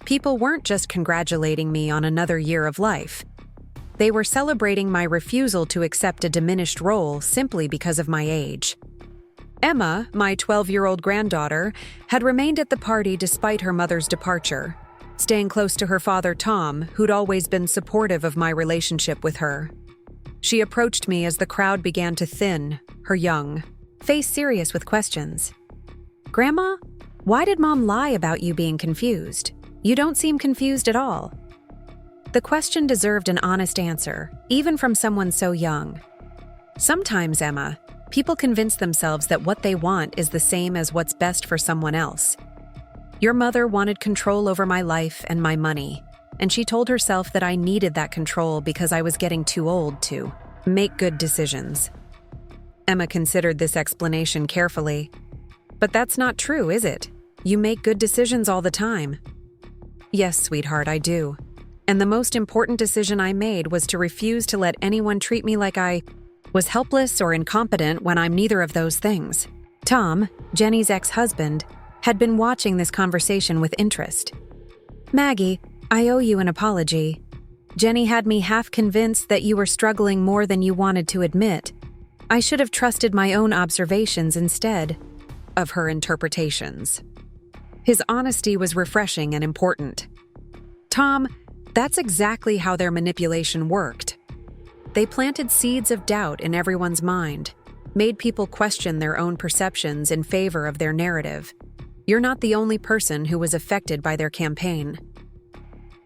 People weren't just congratulating me on another year of life. They were celebrating my refusal to accept a diminished role simply because of my age. Emma, my 12-year-old granddaughter, had remained at the party despite her mother's departure, staying close to her father Tom, who'd always been supportive of my relationship with her. She approached me as the crowd began to thin, her young face serious with questions. "Grandma, why did Mom lie about you being confused? You don't seem confused at all." The question deserved an honest answer, even from someone so young. "Sometimes, Emma, people convince themselves that what they want is the same as what's best for someone else. Your mother wanted control over my life and my money, and she told herself that I needed that control because I was getting too old to make good decisions." Emma considered this explanation carefully. "But that's not true, is it? You make good decisions all the time." "Yes, sweetheart, I do. And the most important decision I made was to refuse to let anyone treat me like I was helpless or incompetent when I'm neither of those things." Tom, Jenny's ex-husband, had been watching this conversation with interest. "Maggie, I owe you an apology. Jenny had me half convinced that you were struggling more than you wanted to admit. I should have trusted my own observations instead of her interpretations." His honesty was refreshing and important. "Tom, that's exactly how their manipulation worked. They planted seeds of doubt in everyone's mind, made people question their own perceptions in favor of their narrative. You're not the only person who was affected by their campaign."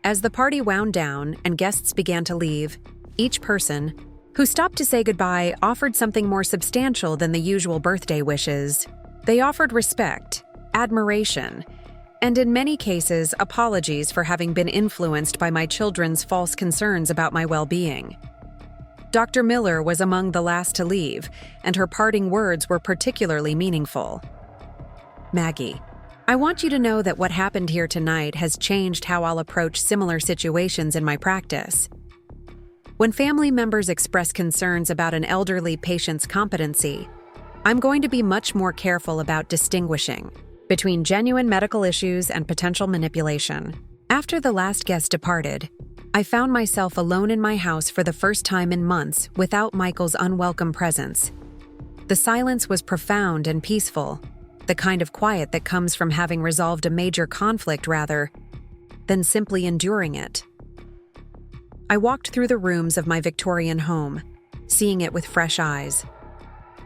As the party wound down and guests began to leave, each person who stopped to say goodbye offered something more substantial than the usual birthday wishes. They offered respect, admiration, and in many cases, apologies for having been influenced by my children's false concerns about my well-being. Dr. Miller was among the last to leave, and her parting words were particularly meaningful. Maggie, I want you to know that what happened here tonight has changed how I'll approach similar situations in my practice. When family members express concerns about an elderly patient's competency, I'm going to be much more careful about distinguishing between genuine medical issues and potential manipulation. After the last guest departed, I found myself alone in my house for the first time in months without Michael's unwelcome presence. The silence was profound and peaceful, the kind of quiet that comes from having resolved a major conflict rather than simply enduring it. I walked through the rooms of my Victorian home, seeing it with fresh eyes.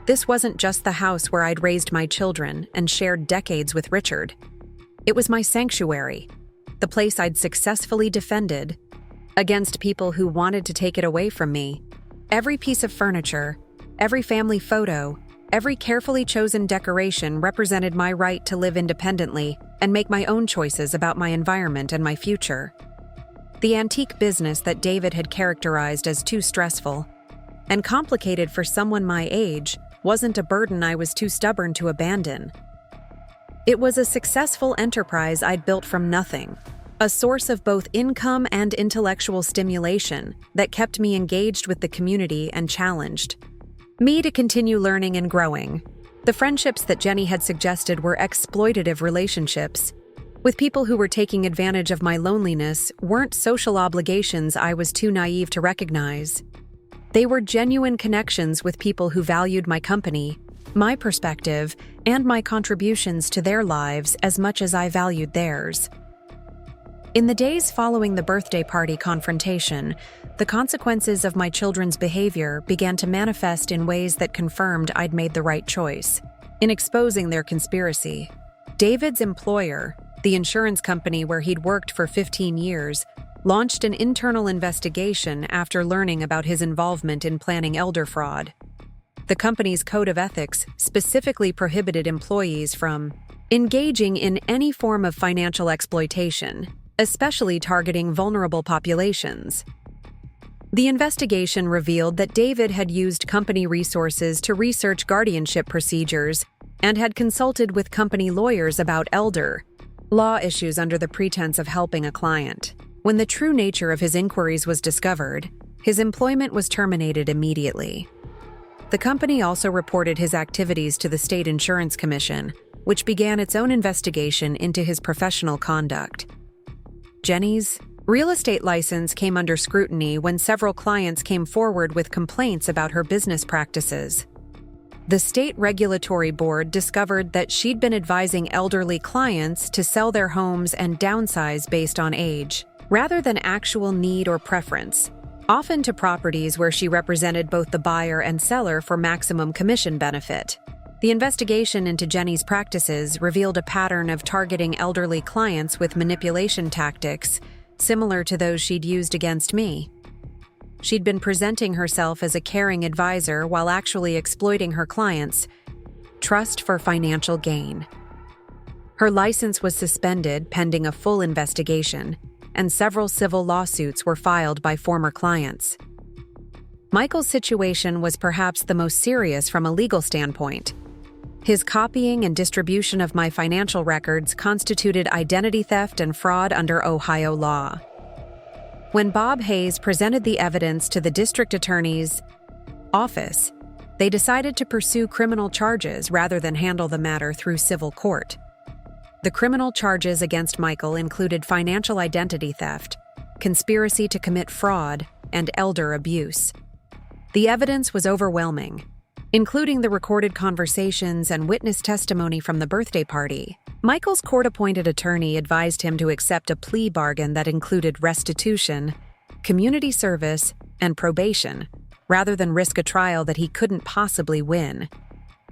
This wasn't just the house where I'd raised my children and shared decades with Richard. It was my sanctuary, the place I'd successfully defended against people who wanted to take it away from me. Every piece of furniture, every family photo, every carefully chosen decoration represented my right to live independently and make my own choices about my environment and my future. The antique business that David had characterized as too stressful and complicated for someone my age wasn't a burden I was too stubborn to abandon. It was a successful enterprise I'd built from nothing, a source of both income and intellectual stimulation that kept me engaged with the community and challenged me to continue learning and growing. The friendships that Jenny had suggested were exploitative relationships with people who were taking advantage of my loneliness weren't social obligations I was too naive to recognize. They were genuine connections with people who valued my company, my perspective, and my contributions to their lives as much as I valued theirs. In the days following the birthday party confrontation, the consequences of my children's behavior began to manifest in ways that confirmed I'd made the right choice. In exposing their conspiracy, David's employer, the insurance company where he'd worked for 15 years, launched an internal investigation after learning about his involvement in planning elder fraud. The company's code of ethics specifically prohibited employees from engaging in any form of financial exploitation, especially targeting vulnerable populations. The investigation revealed that David had used company resources to research guardianship procedures and had consulted with company lawyers about elder law issues under the pretense of helping a client. When the true nature of his inquiries was discovered, his employment was terminated immediately. The company also reported his activities to the State Insurance Commission, which began its own investigation into his professional conduct. Jenny's real estate license came under scrutiny when several clients came forward with complaints about her business practices. The state regulatory board discovered that she'd been advising elderly clients to sell their homes and downsize based on age, rather than actual need or preference, often to properties where she represented both the buyer and seller for maximum commission benefit. The investigation into Jenny's practices revealed a pattern of targeting elderly clients with manipulation tactics similar to those she'd used against me. She'd been presenting herself as a caring advisor while actually exploiting her clients' trust for financial gain. Her license was suspended pending a full investigation, and several civil lawsuits were filed by former clients. Michael's situation was perhaps the most serious from a legal standpoint. His copying and distribution of my financial records constituted identity theft and fraud under Ohio law. When Bob Hayes presented the evidence to the district attorney's office, they decided to pursue criminal charges rather than handle the matter through civil court. The criminal charges against Michael included financial identity theft, conspiracy to commit fraud, and elder abuse. The evidence was overwhelming, including the recorded conversations and witness testimony from the birthday party. Michael's court-appointed attorney advised him to accept a plea bargain that included restitution, community service, and probation, rather than risk a trial that he couldn't possibly win.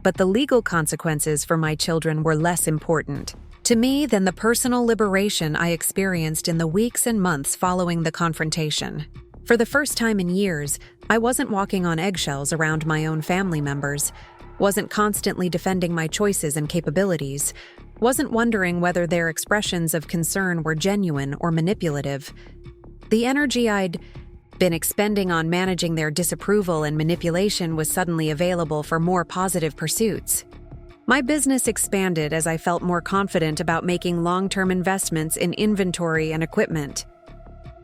But the legal consequences for my children were less important to me than the personal liberation I experienced in the weeks and months following the confrontation. For the first time in years, I wasn't walking on eggshells around my own family members, wasn't constantly defending my choices and capabilities, wasn't wondering whether their expressions of concern were genuine or manipulative. The energy I'd been expending on managing their disapproval and manipulation was suddenly available for more positive pursuits. My business expanded as I felt more confident about making long-term investments in inventory and equipment.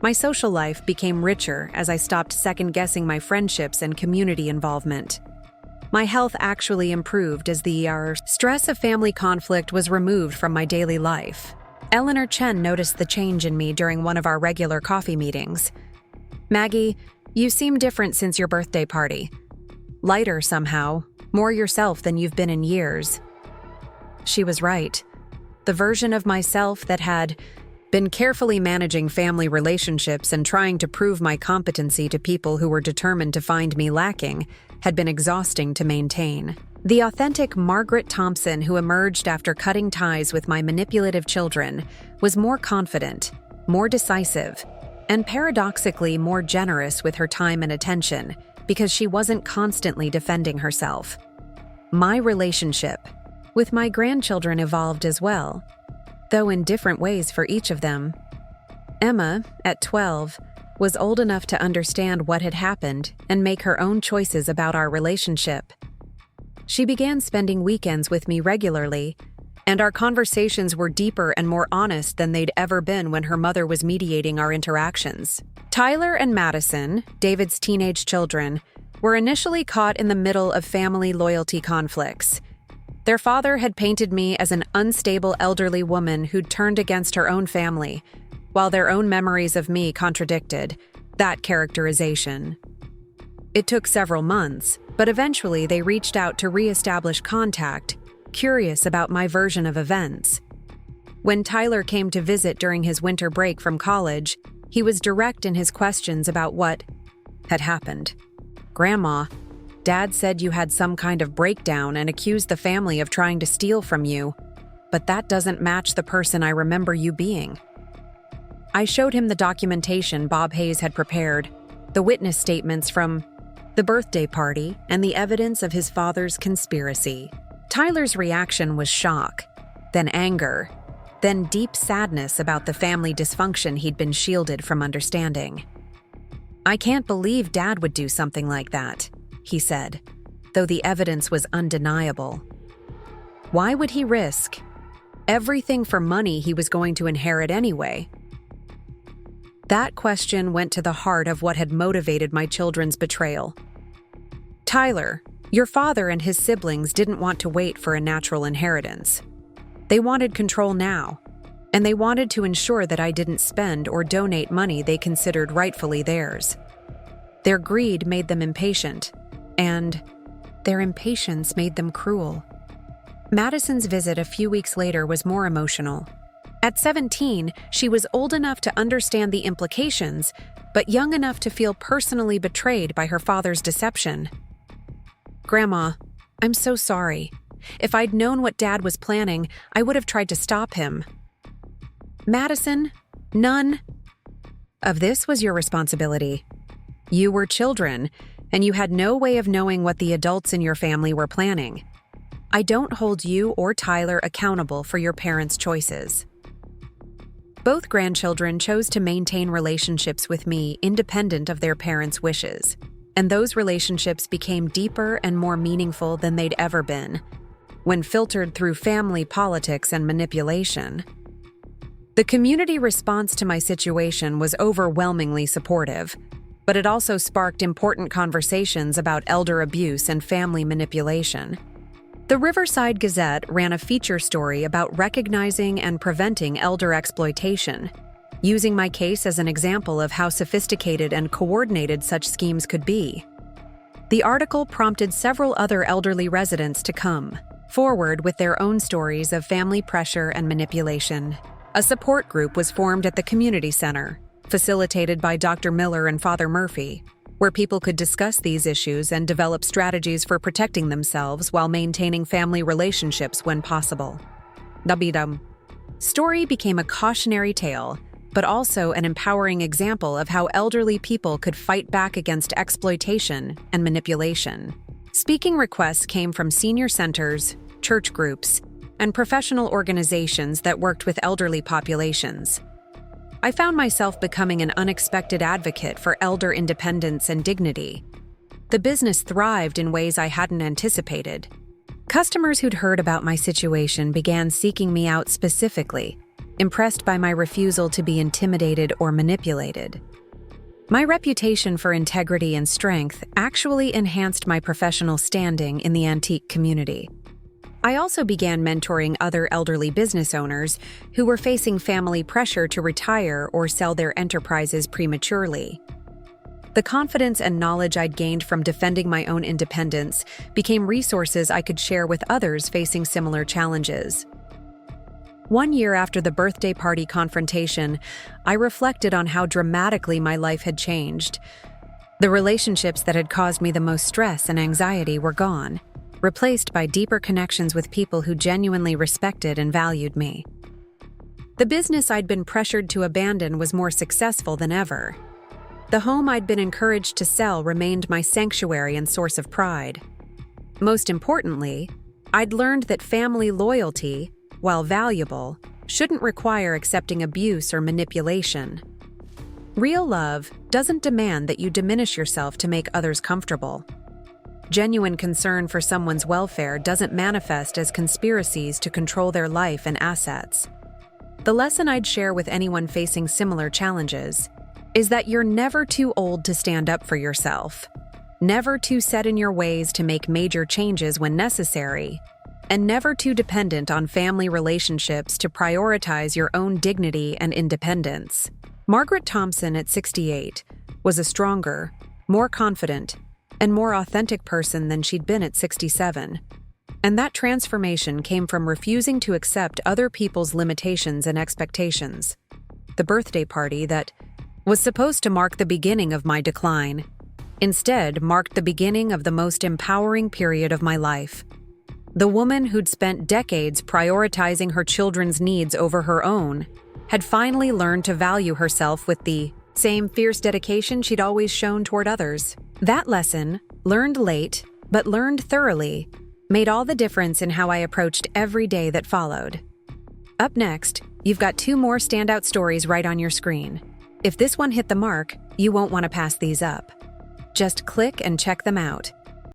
My social life became richer as I stopped second-guessing my friendships and community involvement. My health actually improved as the stress of family conflict was removed from my daily life. Eleanor Chen noticed the change in me during one of our regular coffee meetings. "Maggie, you seem different since your birthday party. Lighter somehow, more yourself than you've been in years." She was right. The version of myself that had been carefully managing family relationships and trying to prove my competency to people who were determined to find me lacking had been exhausting to maintain. The authentic Margaret Thompson who emerged after cutting ties with my manipulative children was more confident, more decisive, and paradoxically more generous with her time and attention because she wasn't constantly defending herself. My relationship with my grandchildren evolved as well, though in different ways for each of them. Emma, at 12, was old enough to understand what had happened and make her own choices about our relationship. She began spending weekends with me regularly, and our conversations were deeper and more honest than they'd ever been when her mother was mediating our interactions. Tyler and Madison, David's teenage children, were initially caught in the middle of family loyalty conflicts. Their father had painted me as an unstable elderly woman who'd turned against her own family, while their own memories of me contradicted that characterization. It took several months, but eventually they reached out to re-establish contact, curious about my version of events. When Tyler came to visit during his winter break from college, he was direct in his questions about what had happened. "Grandma, Dad said you had some kind of breakdown and accused the family of trying to steal from you, but that doesn't match the person I remember you being." I showed him the documentation Bob Hayes had prepared, the witness statements from the birthday party, and the evidence of his father's conspiracy. Tyler's reaction was shock, then anger, then deep sadness about the family dysfunction he'd been shielded from understanding. "I can't believe Dad would do something like that," he said, though the evidence was undeniable. Why would he risk everything for money he was going to inherit anyway? That question went to the heart of what had motivated my children's betrayal. "Tyler, your father and his siblings didn't want to wait for a natural inheritance. They wanted control now, and they wanted to ensure that I didn't spend or donate money they considered rightfully theirs. Their greed made them impatient, and their impatience made them cruel." Madison's visit a few weeks later was more emotional. At 17, she was old enough to understand the implications, but young enough to feel personally betrayed by her father's deception. "Grandma, I'm so sorry. If I'd known what Dad was planning, I would have tried to stop him." "Madison, none of this was your responsibility. You were children, and you had no way of knowing what the adults in your family were planning. I don't hold you or Tyler accountable for your parents' choices." Both grandchildren chose to maintain relationships with me independent of their parents' wishes, and those relationships became deeper and more meaningful than they'd ever been, when filtered through family politics and manipulation. The community response to my situation was overwhelmingly supportive, but it also sparked important conversations about elder abuse and family manipulation. The Riverside Gazette ran a feature story about recognizing and preventing elder exploitation, using my case as an example of how sophisticated and coordinated such schemes could be. The article prompted several other elderly residents to come forward with their own stories of family pressure and manipulation. A support group was formed at the community center, facilitated by Dr. Miller and Father Murphy, where people could discuss these issues and develop strategies for protecting themselves while maintaining family relationships when possible. The story became a cautionary tale, but also an empowering example of how elderly people could fight back against exploitation and manipulation. Speaking requests came from senior centers, church groups, and professional organizations that worked with elderly populations. I found myself becoming an unexpected advocate for elder independence and dignity. The business thrived in ways I hadn't anticipated. Customers who'd heard about my situation began seeking me out specifically, impressed by my refusal to be intimidated or manipulated. My reputation for integrity and strength actually enhanced my professional standing in the antique community. I also began mentoring other elderly business owners who were facing family pressure to retire or sell their enterprises prematurely. The confidence and knowledge I'd gained from defending my own independence became resources I could share with others facing similar challenges. 1 year after the birthday party confrontation, I reflected on how dramatically my life had changed. The relationships that had caused me the most stress and anxiety were gone, replaced by deeper connections with people who genuinely respected and valued me. The business I'd been pressured to abandon was more successful than ever. The home I'd been encouraged to sell remained my sanctuary and source of pride. Most importantly, I'd learned that family loyalty, while valuable, shouldn't require accepting abuse or manipulation. Real love doesn't demand that you diminish yourself to make others comfortable. Genuine concern for someone's welfare doesn't manifest as conspiracies to control their life and assets. The lesson I'd share with anyone facing similar challenges is that you're never too old to stand up for yourself, never too set in your ways to make major changes when necessary, and never too dependent on family relationships to prioritize your own dignity and independence. Margaret Thompson, at 68, was a stronger, more confident, and more authentic person than she'd been at 67. And that transformation came from refusing to accept other people's limitations and expectations. The birthday party that was supposed to mark the beginning of my decline, instead marked the beginning of the most empowering period of my life. The woman who'd spent decades prioritizing her children's needs over her own had finally learned to value herself with the same fierce dedication she'd always shown toward others. That lesson, learned late, but learned thoroughly, made all the difference in how I approached every day that followed. Up next, you've got 2 more standout stories right on your screen. If this one hit the mark, you won't want to pass these up. Just click and check them out.